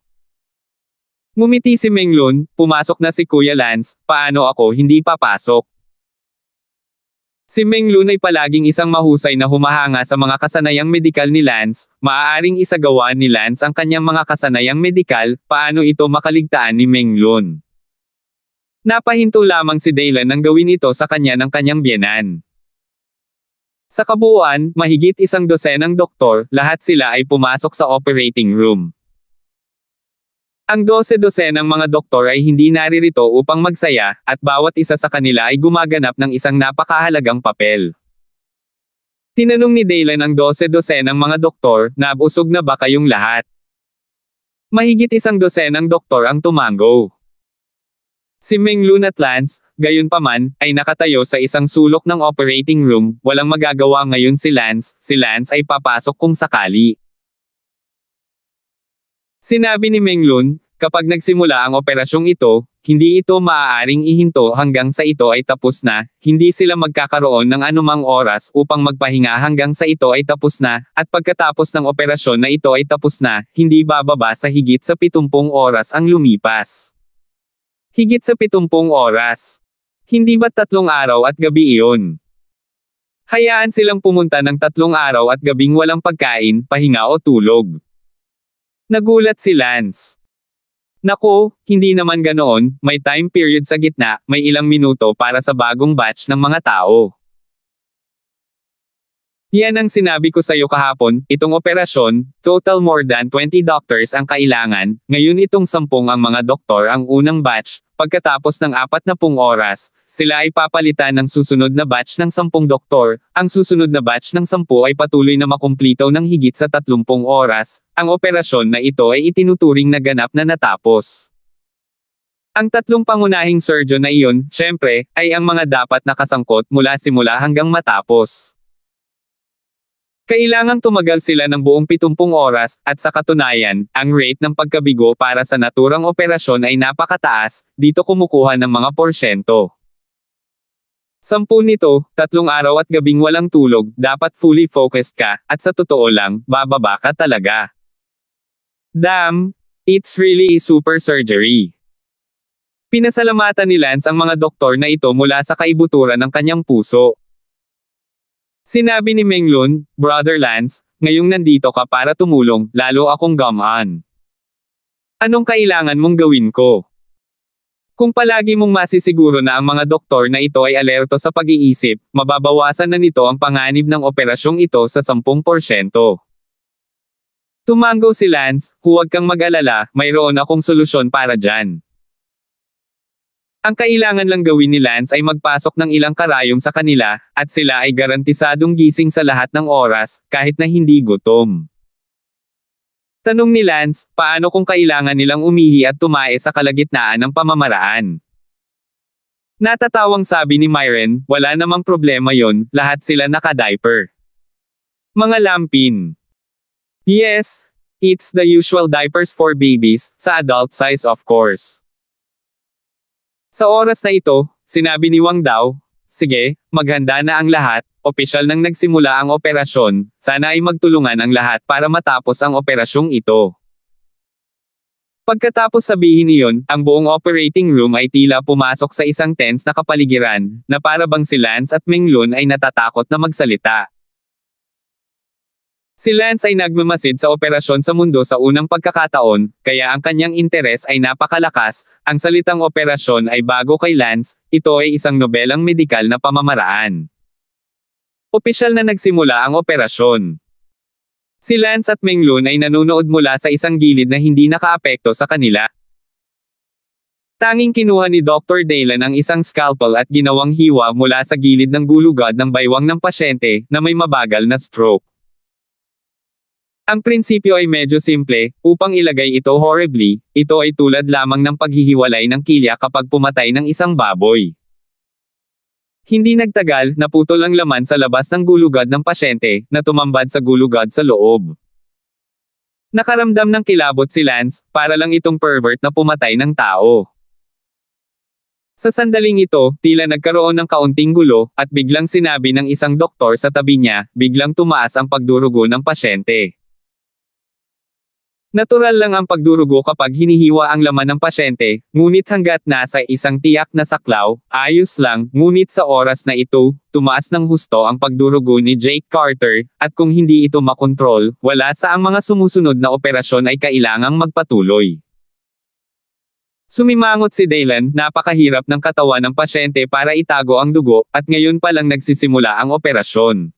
Ngumiti si Meng Lun, pumasok na si Kuya Lance, paano ako hindi papasok? Si Meng Lun ay palaging isang mahusay na humahanga sa mga kasanayang medikal ni Lance, maaaring isagawa ni Lance ang kanyang mga kasanayang medikal, paano ito makaligtaan ni Meng Lun? Napahinto lamang si Dylan nang gawin ito sa kanya ng kanyang biyenan. Sa kabuuan, mahigit 100 doktor, lahat sila ay pumasok sa operating room. Ang 12 ng mga doktor ay hindi naririto upang magsaya, at bawat isa sa kanila ay gumaganap ng isang napakahalagang papel. Tinanong ni Dylan ang 12 ng mga doktor, nabusog na ba kayong lahat? Mahigit 100 doktor ang tumango. Si Meng Lun at Lance, gayunpaman, ay nakatayo sa isang sulok ng operating room, walang magagawa ngayon si Lance ay papasok kung sakali. Sinabi ni Meng Lun, kapag nagsimula ang operasyong ito, hindi ito maaaring ihinto hanggang sa ito ay tapos na, hindi sila magkakaroon ng anumang oras upang magpahinga hanggang sa ito ay tapos na, at pagkatapos ng operasyon na ito ay tapos na, hindi bababa sa higit sa 70 oras ang lumipas. Higit sa 70 oras. Hindi ba 3 araw at gabi iyon? Hayaan silang pumunta ng 3 araw at gabing walang pagkain, pahinga o tulog. Nagulat si Lance. Naku, hindi naman ganoon, may time period sa gitna, may ilang minuto para sa bagong batch ng mga tao. Yan ang sinabi ko sa iyo kahapon, itong operasyon, total more than 20 doctors ang kailangan, ngayon itong 10 ang mga doktor ang unang batch, pagkatapos ng 40 oras, sila ay papalitan ng susunod na batch ng 10 doktor, ang susunod na batch ng 10 ay patuloy na makumplito ng higit sa 30 oras, ang operasyon na ito ay itinuturing na ganap na natapos. Ang 3 pangunahing surgeon na iyon, syempre, ay ang mga dapat nakasangkot mula simula hanggang matapos. Kailangang tumagal sila ng buong 70 oras, at sa katunayan, ang rate ng pagkabigo para sa naturang operasyon ay napakataas, dito kumukuha ng mga porsyento. 10 nito, 3 araw at gabing walang tulog, dapat fully focused ka, at sa totoo lang, bababa ka talaga. Damn! It's really a super surgery. Pinasalamatan ni Lance ang mga doktor na ito mula sa kaibuturan ng kanyang puso. Sinabi ni Meng Lun, Brother Lance, ngayong nandito ka para tumulong, lalo akong gamaan. Anong kailangan mong gawin ko? Kung palagi mong masisiguro na ang mga doktor na ito ay alerto sa pag-iisip, mababawasan na nito ang panganib ng operasyong ito sa 10%. Tumango si Lance, huwag kang mag-alala, mayroon akong solusyon para dyan. Ang kailangan lang gawin ni Lance ay magpasok ng ilang karayom sa kanila, at sila ay garantisadong gising sa lahat ng oras, kahit na hindi gutom. Tanong ni Lance, paano kung kailangan nilang umihi at tumae sa kalagitnaan ng pamamaraan? Natatawang sabi ni Myron, wala namang problema yon, lahat sila naka-diaper. Mga lampin. Yes, it's the usual diapers for babies, sa adult size of course. Sa oras na ito, sinabi ni Wang Dao, sige, maghanda na ang lahat, opisyal nang nagsimula ang operasyon, sana ay magtulungan ang lahat para matapos ang operasyong ito. Pagkatapos sabihin niyon, ang buong operating room ay tila pumasok sa isang tense na kapaligiran, na para bang si Lance at Menglun ay natatakot na magsalita. Si Lance ay nagmamasid sa operasyon sa mundo sa unang pagkakataon, kaya ang kanyang interes ay napakalakas. Ang salitang operasyon ay bago kay Lance, ito ay isang nobelang medikal na pamamaraan. Opisyal na nagsimula ang operasyon. Si Lance at Menglun ay nanunood mula sa isang gilid na hindi nakaapekto sa kanila. Tanging kinuha ni Dr. Daylan ang isang scalpel at ginawang hiwa mula sa gilid ng gulugad ng baywang ng pasyente na may mabagal na stroke. Ang prinsipyo ay medyo simple, upang ilagay ito horribly, ito ay tulad lamang ng paghihiwalay ng kilya kapag pumatay ng isang baboy. Hindi nagtagal, naputol ang laman sa labas ng gulugad ng pasyente, na tumambad sa gulugad sa loob. Nakaramdam ng kilabot si Lance, para lang itong pervert na pumatay ng tao. Sa sandaling ito, tila nagkaroon ng kaunting gulo, at biglang sinabi ng isang doktor sa tabi niya, biglang tumaas ang pagdurugo ng pasyente. Natural lang ang pagdurugo kapag hinihiwa ang laman ng pasyente, ngunit hanggat nasa isang tiyak na saklaw, ayos lang, ngunit sa oras na ito, tumaas ng husto ang pagdurugo ni Jake Carter, at kung hindi ito makontrol, wala sa ang mga sumusunod na operasyon ay kailangang magpatuloy. Sumimangot si Daylan, napakahirap ng katawan ng pasyente para itago ang dugo, at ngayon pa lang nagsisimula ang operasyon.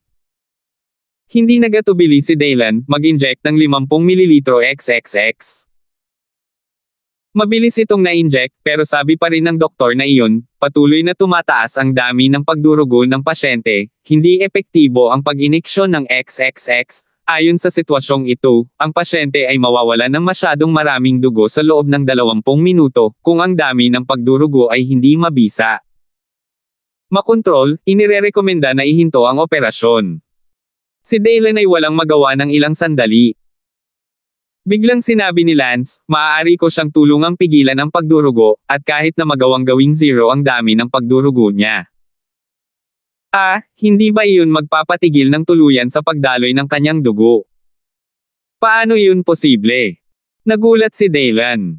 Hindi nagatubili si Daylan, mag-inject ng 50 ml XXX. Mabilis itong na-inject, pero sabi pa rin ng doktor na iyon, patuloy na tumataas ang dami ng pagdurugo ng pasyente, hindi epektibo ang pag-iniksyon ng XXX. Ayon sa sitwasyong ito, ang pasyente ay mawawalan ng masyadong maraming dugo sa loob ng 20 minuto, kung ang dami ng pagdurugo ay hindi mabisa. Makontrol, inirerekomenda na ihinto ang operasyon. Si Daylan ay walang magawa ng ilang sandali. Biglang sinabi ni Lance, maaari ko siyang tulungang pigilan ang pagdurugo, at kahit na magawang gawing zero ang dami ng pagdurugo niya. Hindi ba iyon magpapatigil ng tuluyan sa pagdaloy ng kanyang dugo? Paano iyon posible? Nagulat si Daylan.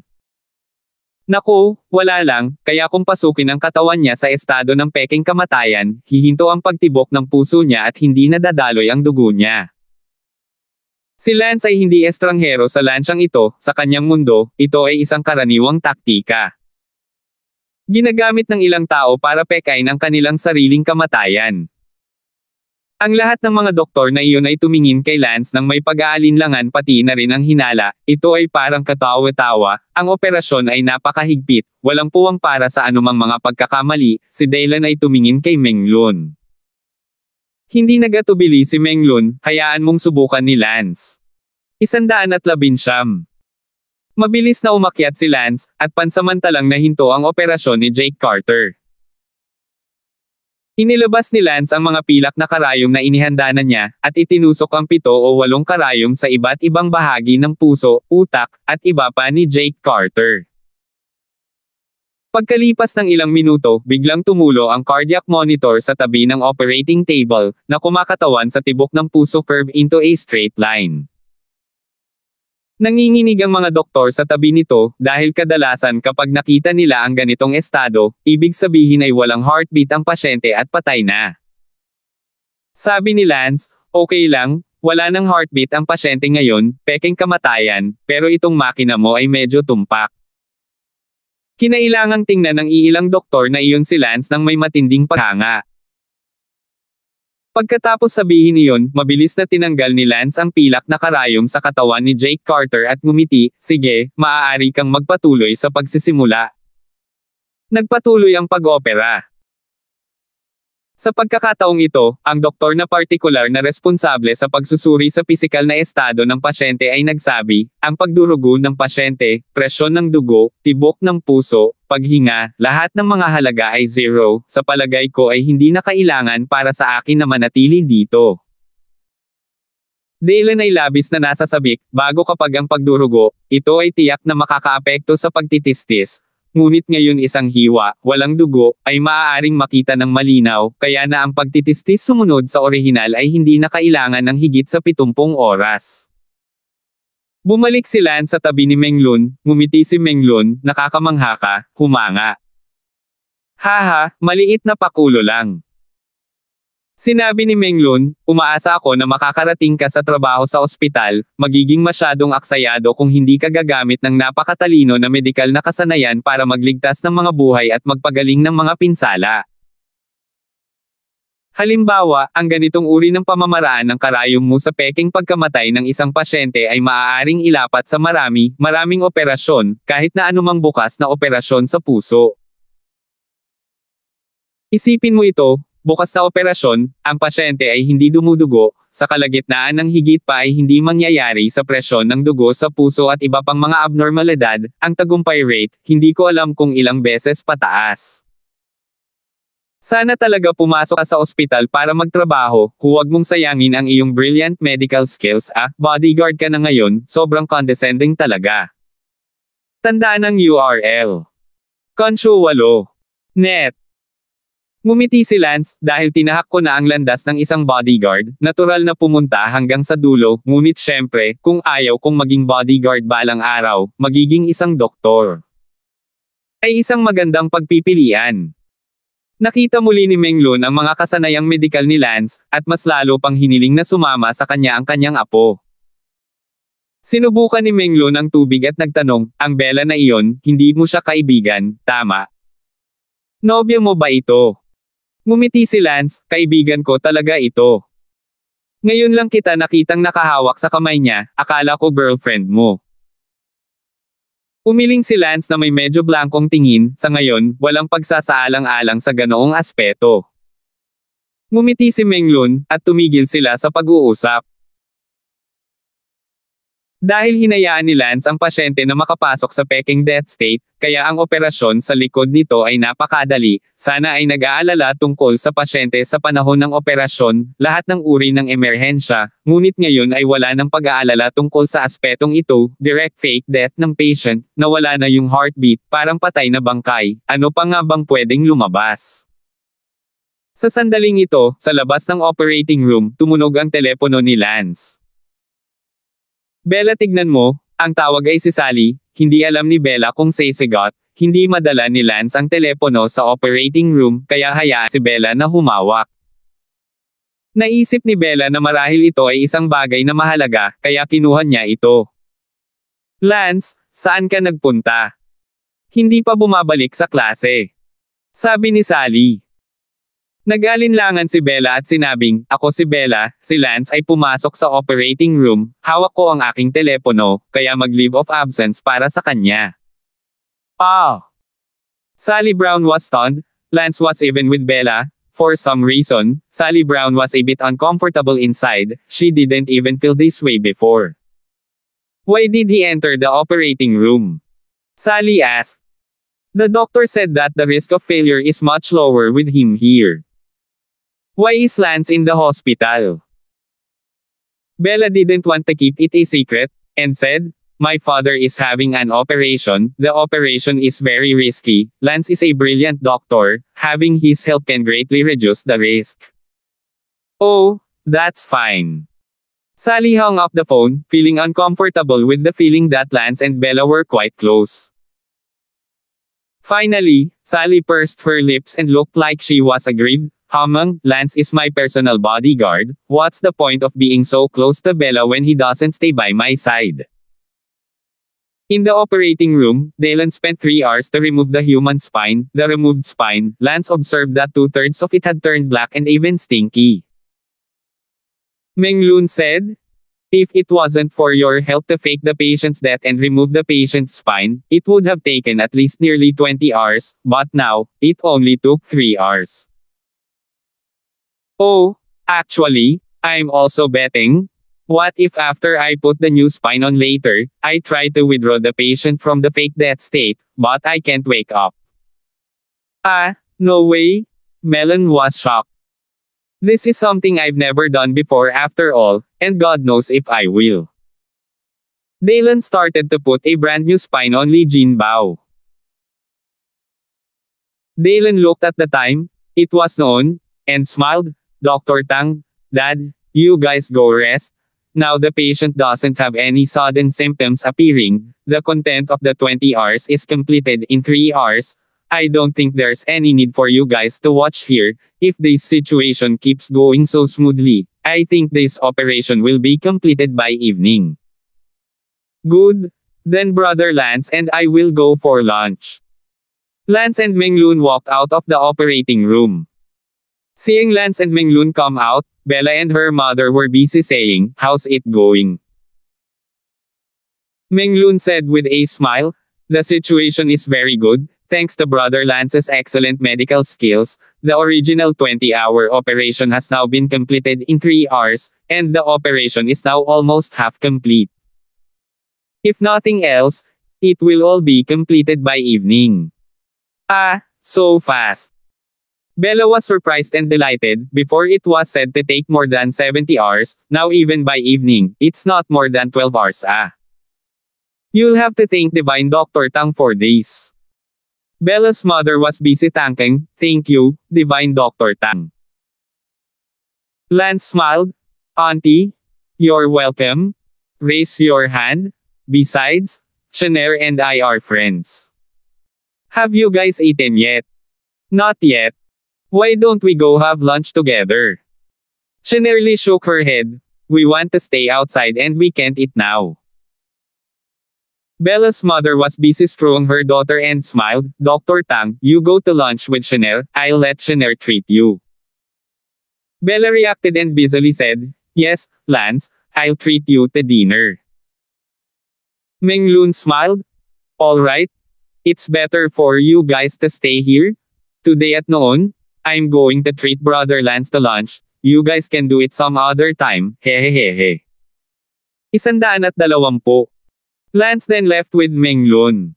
Naku, wala lang, kaya kung pasukin ang katawan niya sa estado ng peking kamatayan, hihinto ang pagtibok ng puso niya at hindi nadadaloy ang dugo niya. Si Lance ay hindi estranghero sa lansyang ito, sa kanyang mundo, ito ay isang karaniwang taktika. Ginagamit ng ilang tao para pekain ang kanilang sariling kamatayan. Ang lahat ng mga doktor na iyon ay tumingin kay Lance nang may pag-aalinlangan pati na rin ang hinala, ito ay parang katawa-tawa, ang operasyon ay napakahigpit, walang puwang para sa anumang mga pagkakamali, si Daylan ay tumingin kay Menglun. Hindi nagatubili si Menglun, hayaan mong subukan ni Lance. 119. Mabilis na umakyat si Lance, at pansamantalang nahinto ang operasyon ni Jake Carter. Inilabas ni Lance ang mga pilak na karayom na inihanda na niya, at itinusok ang 7 o 8 karayom sa iba't ibang bahagi ng puso, utak, at iba pa ni Jake Carter. Pagkalipas ng ilang minuto, biglang tumulo ang cardiac monitor sa tabi ng operating table, na kumakatawan sa tibok ng puso curve into a straight line. Nanginginig ang mga doktor sa tabi nito, dahil kadalasan kapag nakita nila ang ganitong estado, ibig sabihin ay walang heartbeat ang pasyente at patay na. Sabi ni Lance, okay lang, wala nang heartbeat ang pasyente ngayon, peking kamatayan, pero itong makina mo ay medyo tumpak. Kinailangang tingnan ng iilang doktor na iyon si Lance nang may matinding paghanga. Pagkatapos sabihin iyon, mabilis na tinanggal ni Lance ang pilak na karayom sa katawan ni Jake Carter at ngumiti, sige, maaari kang magpatuloy sa pagsisimula. Nagpatuloy ang pag-opera. Sa pagkakataong ito, ang doktor na partikular na responsable sa pagsusuri sa pisikal na estado ng pasyente ay nagsabi, ang pagdurugo ng pasyente, presyon ng dugo, tibok ng puso, paghinga, lahat ng mga halaga ay zero, sa palagay ko ay hindi na kailangan para sa akin na manatili dito. Dahil ay labis na nasasabik, bago kapag ang pagdurugo, ito ay tiyak na makakaapekto sa pagtitistis. Ngunit ngayon isang hiwa, walang dugo, ay maaaring makita ng malinaw, kaya na ang pagtitistis sumunod sa orihinal ay hindi na kailangan ng higit sa 70 oras. Bumalik si Lance sa tabi ni Menglun, ngumiti si Menglun, nakakamangha ka, humanga. Haha, maliit na pakulo lang. Sinabi ni Menglun, umaasa ako na makakarating ka sa trabaho sa ospital, magiging masyadong aksayado kung hindi ka gagamit ng napakatalino na medikal na kasanayan para magligtas ng mga buhay at magpagaling ng mga pinsala. Halimbawa, ang ganitong uri ng pamamaraan ng karayom mo sa peking pagkamatay ng isang pasyente ay maaaring ilapat sa maraming operasyon, kahit na anumang bukas na operasyon sa puso. Isipin mo ito, bukas na operasyon, ang pasyente ay hindi dumudugo, sa kalagitnaan ng higit pa ay hindi mangyayari sa presyon ng dugo sa puso at iba pang mga abnormalidad, ang tagumpay rate, hindi ko alam kung ilang beses pataas. Sana talaga pumasok ka sa ospital para magtrabaho, huwag mong sayangin ang iyong brilliant medical skills, bodyguard ka na ngayon, sobrang condescending talaga. Tandaan ang URL. Consyo 8. Net. Ngumiti si Lance, dahil tinahak ko na ang landas ng isang bodyguard, natural na pumunta hanggang sa dulo, ngunit syempre, kung ayaw kong maging bodyguard balang araw, magiging isang doktor. Ay isang magandang pagpipilian. Nakita muli ni Menglun ang mga kasanayang medikal ni Lance, at mas lalo pang hiniling na sumama sa kanya ang kanyang apo. Sinubukan ni Menglun ang tubig at nagtanong, ang Bella na iyon, hindi mo siya kaibigan, tama? Nobya mo ba ito? Ngumiti si Lance, kaibigan ko talaga ito. Ngayon lang kita nakitang nakahawak sa kamay niya, akala ko girlfriend mo. Umiling si Lance na may medyo blankong tingin, sa ngayon, walang pagsasaalang-alang sa ganoong aspeto. Ngumiti si Menglun, at tumigil sila sa pag-uusap. Dahil hinayaan ni Lance ang pasyente na makapasok sa peking death state, kaya ang operasyon sa likod nito ay napakadali, sana ay nag-aalala tungkol sa pasyente sa panahon ng operasyon, lahat ng uri ng emerhensya, ngunit ngayon ay wala ng pag-aalala tungkol sa aspetong ito, direct fake death ng patient, na wala na yung heartbeat, parang patay na bangkay, ano pa nga bang pwedeng lumabas? Sa sandaling ito, sa labas ng operating room, tumunog ang telepono ni Lance. Bella, tignan mo, ang tawag ay si Sally, hindi alam ni Bella kung sisigot, hindi madala ni Lance ang telepono sa operating room, kaya hayaan si Bella na humawak. Naisip ni Bella na marahil ito ay isang bagay na mahalaga, kaya kinuha niya ito. Lance, saan ka nagpunta? Hindi pa bumabalik sa klase. Sabi ni Sally. Nag-alinlangan si Bella at sinabing, ako si Bella, si Lance ay pumasok sa operating room, hawak ko ang aking telepono, kaya mag-leave of absence para sa kanya. Sally Brown was stunned, Lance was even with Bella. For some reason, Sally Brown was a bit uncomfortable inside, she didn't even feel this way before. Why did he enter the operating room? Sally asked. The doctor said that the risk of failure is much lower with him here. Why is Lance in the hospital? Bella didn't want to keep it a secret, and said, my father is having an operation, the operation is very risky, Lance is a brilliant doctor, having his help can greatly reduce the risk. Oh, that's fine. Sally hung up the phone, feeling uncomfortable with the feeling that Lance and Bella were quite close. Finally, Sally pursed her lips and looked like she was aggrieved. Lance is my personal bodyguard, what's the point of being so close to Bella when he doesn't stay by my side? In the operating room, Dylan spent 3 hours to remove the human spine. The removed spine, Lance observed that 2/3 of it had turned black and even stinky. Meng Lun said, "If it wasn't for your help to fake the patient's death and remove the patient's spine, it would have taken at least nearly 20 hours, but now, it only took 3 hours. Oh, actually, I'm also betting. What if after I put the new spine on later, I try to withdraw the patient from the fake death state, but I can't wake up?" "Ah, no way." Melon was shocked. "This is something I've never done before after all, and God knows if I will." Dylan started to put a brand new spine on Li Jinbao. Dylan looked at the time, it was noon, and smiled. "Dr. Tang, Dad, you guys go rest. Now the patient doesn't have any sudden symptoms appearing, the content of the 20 hours is completed in 3 hours. I don't think there's any need for you guys to watch here. If this situation keeps going so smoothly, I think this operation will be completed by evening." "Good. Then Brother Lance and I will go for lunch." Lance and Meng Lun walked out of the operating room. Seeing Lance and Meng Lun come out, Bella and her mother were busy saying, "How's it going?" Meng Lun said with a smile, "The situation is very good, thanks to Brother Lance's excellent medical skills. The original 20-hour operation has now been completed in 3 hours, and the operation is now almost half complete. If nothing else, it will all be completed by evening." "Ah, so fast." Bella was surprised and delighted. Before it was said to take more than 70 hours, now even by evening, it's not more than 12 hours. "You'll have to thank Divine Dr. Tang for this." Bella's mother was busy thanking, "Thank you, Divine Dr. Tang." Lance smiled. "Auntie, you're welcome. Raise your hand. Besides, Shanair and I are friends." "Have you guys eaten yet?" "Not yet. Why don't we go have lunch together?" She nearly shook her head. "We want to stay outside and we can't eat now." Bella's mother was busy screwing her daughter and smiled. "Dr. Tang, you go to lunch with Shanair, I'll let Shanair treat you." Bella reacted and busily said, "Yes, Lance, I'll treat you to dinner." Meng Lun smiled. "All right. It's better for you guys to stay here. Today at noon, I'm going to treat Brother Lance to lunch. You guys can do it some other time, hehehehe." 120. Lance then left with Meng Lun.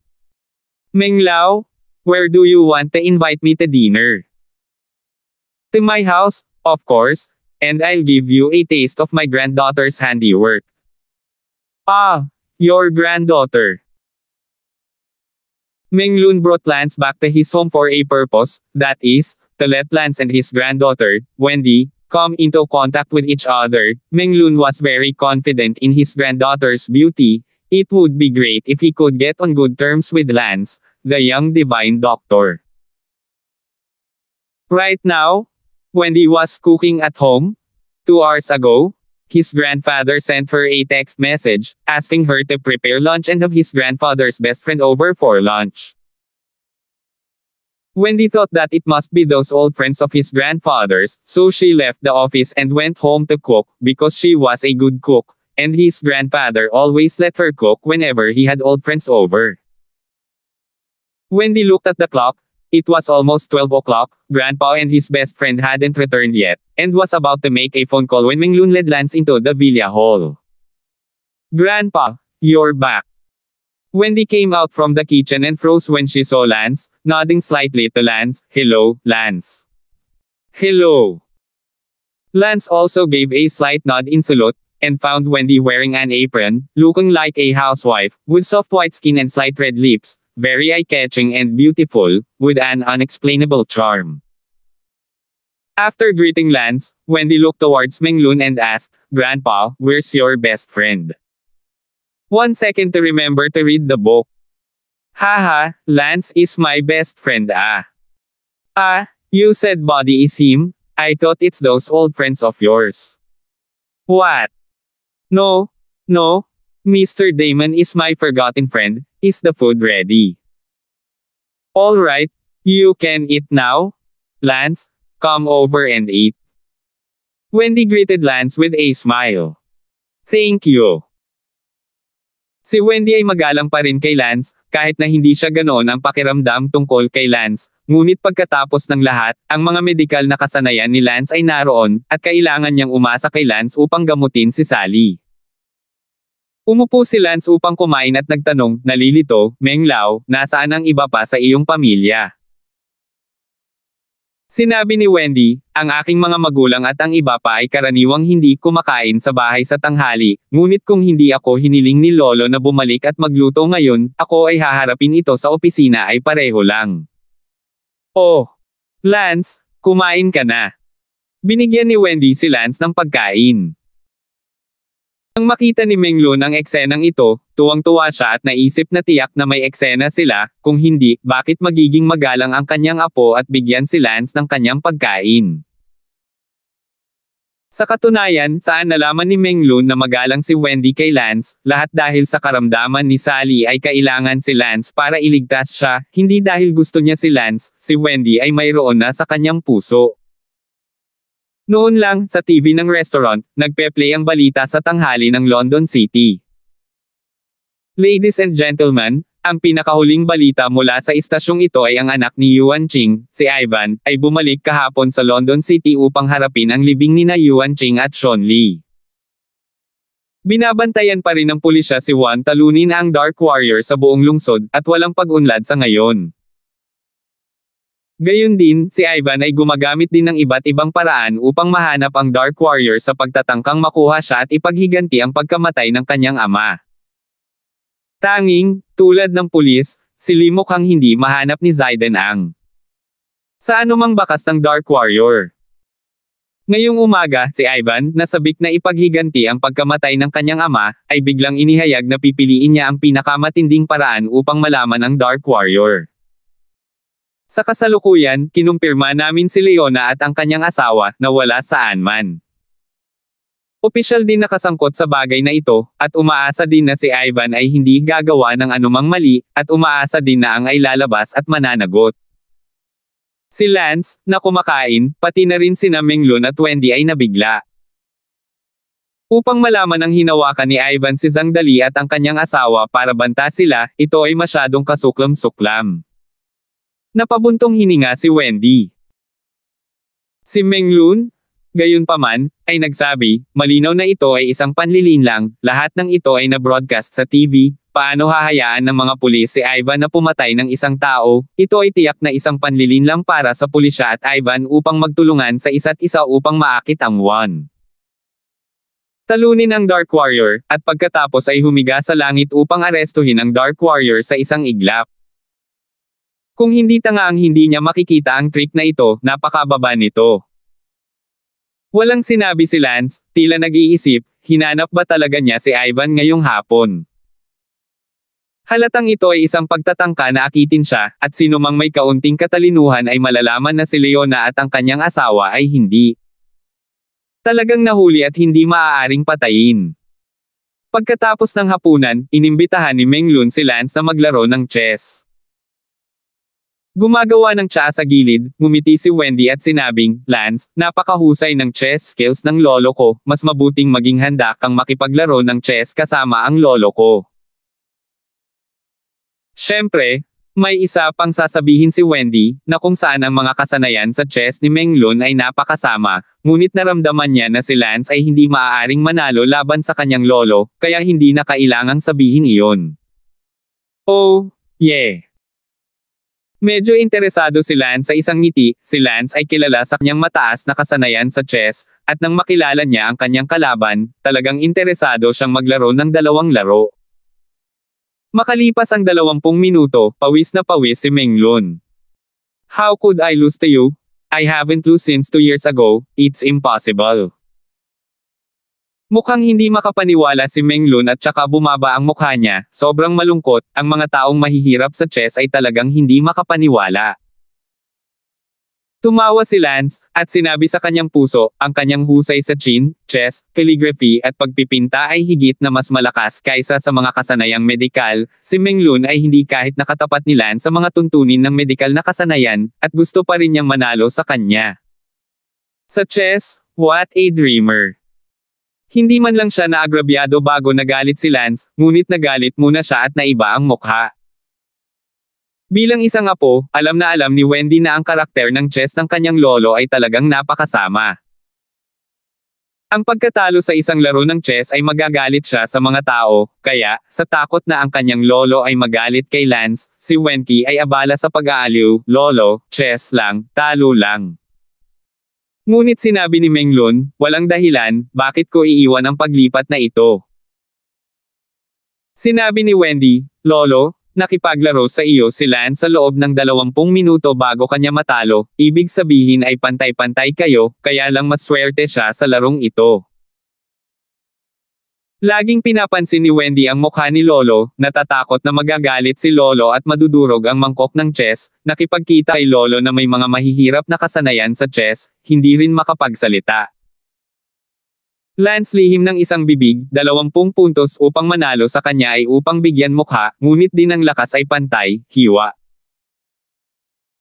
"Meng Lao, where do you want to invite me to dinner?" "To my house, of course, and I'll give you a taste of my granddaughter's handiwork." "Ah, your granddaughter." Meng Lun brought Lance back to his home for a purpose, that is, to let Lance and his granddaughter, Wendy, come into contact with each other. Meng Lun was very confident in his granddaughter's beauty. It would be great if he could get on good terms with Lance, the young divine doctor. Right now, Wendy was cooking at home. 2 hours ago, his grandfather sent her a text message, asking her to prepare lunch and have his grandfather's best friend over for lunch. Wendy thought that it must be those old friends of his grandfather's, so she left the office and went home to cook, because she was a good cook, and his grandfather always let her cook whenever he had old friends over. Wendy looked at the clock. It was almost 12 o'clock, Grandpa and his best friend hadn't returned yet, and was about to make a phone call when Meng Lun led Lance into the villa hall. "Grandpa, you're back." Wendy came out from the kitchen and froze when she saw Lance, nodding slightly to Lance. "Hello, Lance." "Hello." Lance also gave a slight nod in salute, and found Wendy wearing an apron, looking like a housewife, with soft white skin and slight red lips, very eye-catching and beautiful, with an unexplainable charm. After greeting Lance, Wendy looked towards Meng Lun and asked, "Grandpa, where's your best friend?" 1 second to remember to read the book. "Haha, Lance is my best friend. You said Buddy is him? I thought it's those old friends of yours." "What? No, Mr. Damon is my forgotten friend, is the food ready? Alright, you can eat now. Lance, come over and eat. Wendy greeted Lance with a smile. Thank you. Si Wendy ay magalang pa rin kay Lance, kahit na hindi siya ganoon ang pakiramdam tungkol kay Lance, ngunit pagkatapos ng lahat, ang mga medikal na kasanayan ni Lance ay naroon, at kailangan niyang umasa kay Lance upang gamutin si Sally. Umupo si Lance upang kumain at nagtanong, nalilito, Meng Lao, nasaan ang iba pa sa iyong pamilya? Sinabi ni Wendy, ang aking mga magulang at ang iba pa ay karaniwang hindi kumakain sa bahay sa tanghali, ngunit kung hindi ako hiniling ni Lolo na bumalik at magluto ngayon, ako ay haharapin ito sa opisina ay pareho lang. Oh, Lance, kumain ka na. Binigyan ni Wendy si Lance ng pagkain. Nang makita ni Menglun ang eksenang ito, tuwang-tuwa siya at naisip na tiyak na may eksena sila, kung hindi, bakit magiging magalang ang kanyang apo at bigyan si Lance ng kanyang pagkain. Sa katunayan, saan nalaman ni Menglun na magalang si Wendy kay Lance, lahat dahil sa karamdaman ni Sally ay kailangan si Lance para iligtas siya, hindi dahil gusto niya si Lance, si Wendy ay mayroon na sa kanyang puso. Noon lang, sa TV ng restaurant, nagpe-play ang balita sa tanghali ng London City. Ladies and gentlemen, ang pinakahuling balita mula sa istasyong ito ay ang anak ni Yuan Ching, si Ivan, ay bumalik kahapon sa London City upang harapin ang libing nina Yuan Ching at Sean Lee. Binabantayan pa rin ng pulisya si Juan talunin ang Dark Warrior sa buong lungsod, at walang pag-unlad sa ngayon. Gayun din, si Ivan ay gumagamit din ng iba't ibang paraan upang mahanap ang Dark Warrior sa pagtatangkang makuha siya at ipaghiganti ang pagkamatay ng kanyang ama. Tanging, tulad ng pulis, si Lee mukhang hindi mahanap ni Zayden Ang sa anumang bakas ng Dark Warrior. Ngayong umaga, si Ivan, na sabik na ipaghiganti ang pagkamatay ng kanyang ama, ay biglang inihayag na pipiliin niya ang pinakamatinding paraan upang malaman ang Dark Warrior. Sa kasalukuyan, kinumpirma namin si Leona at ang kanyang asawa, na wala saan man. Opisyal din nakasangkot sa bagay na ito, at umaasa din na si Ivan ay hindi gagawa ng anumang mali, at umaasa din na ang ay lalabas at mananagot. Si Lance, na kumakain, pati na rin sina Menglun at Wendy ay nabigla. Upang malaman ang hinawakan ni Ivan si Zhang Dali at ang kanyang asawa para banta sila, ito ay masyadong kasuklam-suklam. Napabuntong hininga si Wendy. Si Menglun, gayunpaman, ay nagsabi, malinaw na ito ay isang panlilin lang, lahat ng ito ay na-broadcast sa TV, paano hahayaan ng mga pulis si Ivan na pumatay ng isang tao, ito ay tiyak na isang panlilin lang para sa pulisya at Ivan upang magtulungan sa isa't isa upang maakit ang One. Talunin ang Dark Warrior, at pagkatapos ay humiga sa langit upang arestuhin ang Dark Warrior sa isang iglap. Kung hindi tanga ang hindi niya makikita ang trick na ito, napakababa nito. Walang sinabi si Lance, tila nag-iisip, hinanap ba talaga niya si Ivan ngayong hapon? Halatang ito ay isang pagtatangka na akitin siya, at sino mang may kaunting katalinuhan ay malalaman na si Leona at ang kanyang asawa ay hindi. Talagang nahuli at hindi maaaring patayin. Pagkatapos ng hapunan, inimbitahan ni Menglun si Lance na maglaro ng chess. Gumagawa ng tsaa sa gilid, ngumiti si Wendy at sinabing, Lance, napakahusay ng chess skills ng lolo ko, mas mabuting maging handa kang makipaglaro ng chess kasama ang lolo ko. Siyempre, may isa pang sasabihin si Wendy, na kung saan ang mga kasanayan sa chess ni Menglun ay napakasama, ngunit naramdaman niya na si Lance ay hindi maaaring manalo laban sa kanyang lolo, kaya hindi na kailangang sabihin iyon. Oh, yeah. Medyo interesado si Lance sa isang ngiti, si Lance ay kilala sa kanyang mataas na kasanayan sa chess, at nang makilala niya ang kanyang kalaban, talagang interesado siyang maglaro ng dalawang laro. Makalipas ang 20 minuto, pawis na pawis si Menglun. How could I lose to you? I haven't lost since 2 years ago, it's impossible. Mukhang hindi makapaniwala si Menglun at saka bumaba ang mukha niya, sobrang malungkot, ang mga taong mahihirap sa chess ay talagang hindi makapaniwala. Tumawa si Lance, at sinabi sa kanyang puso, ang kanyang husay sa chin, chest, calligraphy at pagpipinta ay higit na mas malakas kaysa sa mga kasanayang medikal. Si Menglun ay hindi kahit nakatapat ni Lance sa mga tuntunin ng medikal na kasanayan, at gusto pa rin niyang manalo sa kanya. Sa chess, what a dreamer. Hindi man lang siya naagrabyado bago nagalit si Lance, ngunit nagalit muna siya at naiba ang mukha. Bilang isang apo, alam na alam ni Wendy na ang karakter ng chess ng kanyang lolo ay talagang napakasama. Ang pagkatalo sa isang laro ng chess ay magagalit siya sa mga tao, kaya, sa takot na ang kanyang lolo ay magalit kay Lance, si Wendy ay abala sa pag-aaliw, lolo, chess lang, talo lang. Ngunit sinabi ni Menglun, walang dahilan, bakit ko iiwan ang paglipat na ito? Sinabi ni Wendy, lolo, nakipaglaro sa iyo si Lance sa loob ng 20 minuto bago kanya matalo, ibig sabihin ay pantay-pantay kayo, kaya lang maswerte siya sa larong ito. Laging pinapansin ni Wendy ang mukha ni Lolo, natatakot na magagalit si Lolo at madudurog ang mangkok ng chess, nakipagkita kay Lolo na may mga mahihirap na kasanayan sa chess, hindi rin makapagsalita. Lance lihim ng isang bibig, 20 puntos upang manalo sa kanya ay upang bigyan mukha, ngunit din ang lakas ay pantay, hiwa.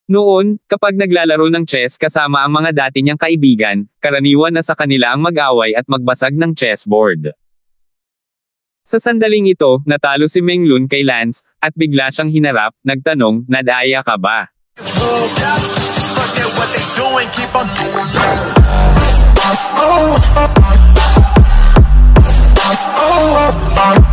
Noon, kapag naglalaro ng chess kasama ang mga dati niyang kaibigan, karaniwan na sa kanila ang mag-away at magbasag ng chessboard. Sa sandaling ito, natalo si Menglun kay Lance, at bigla siyang hinarap, nagtanong, nadaya ka ba? Oh,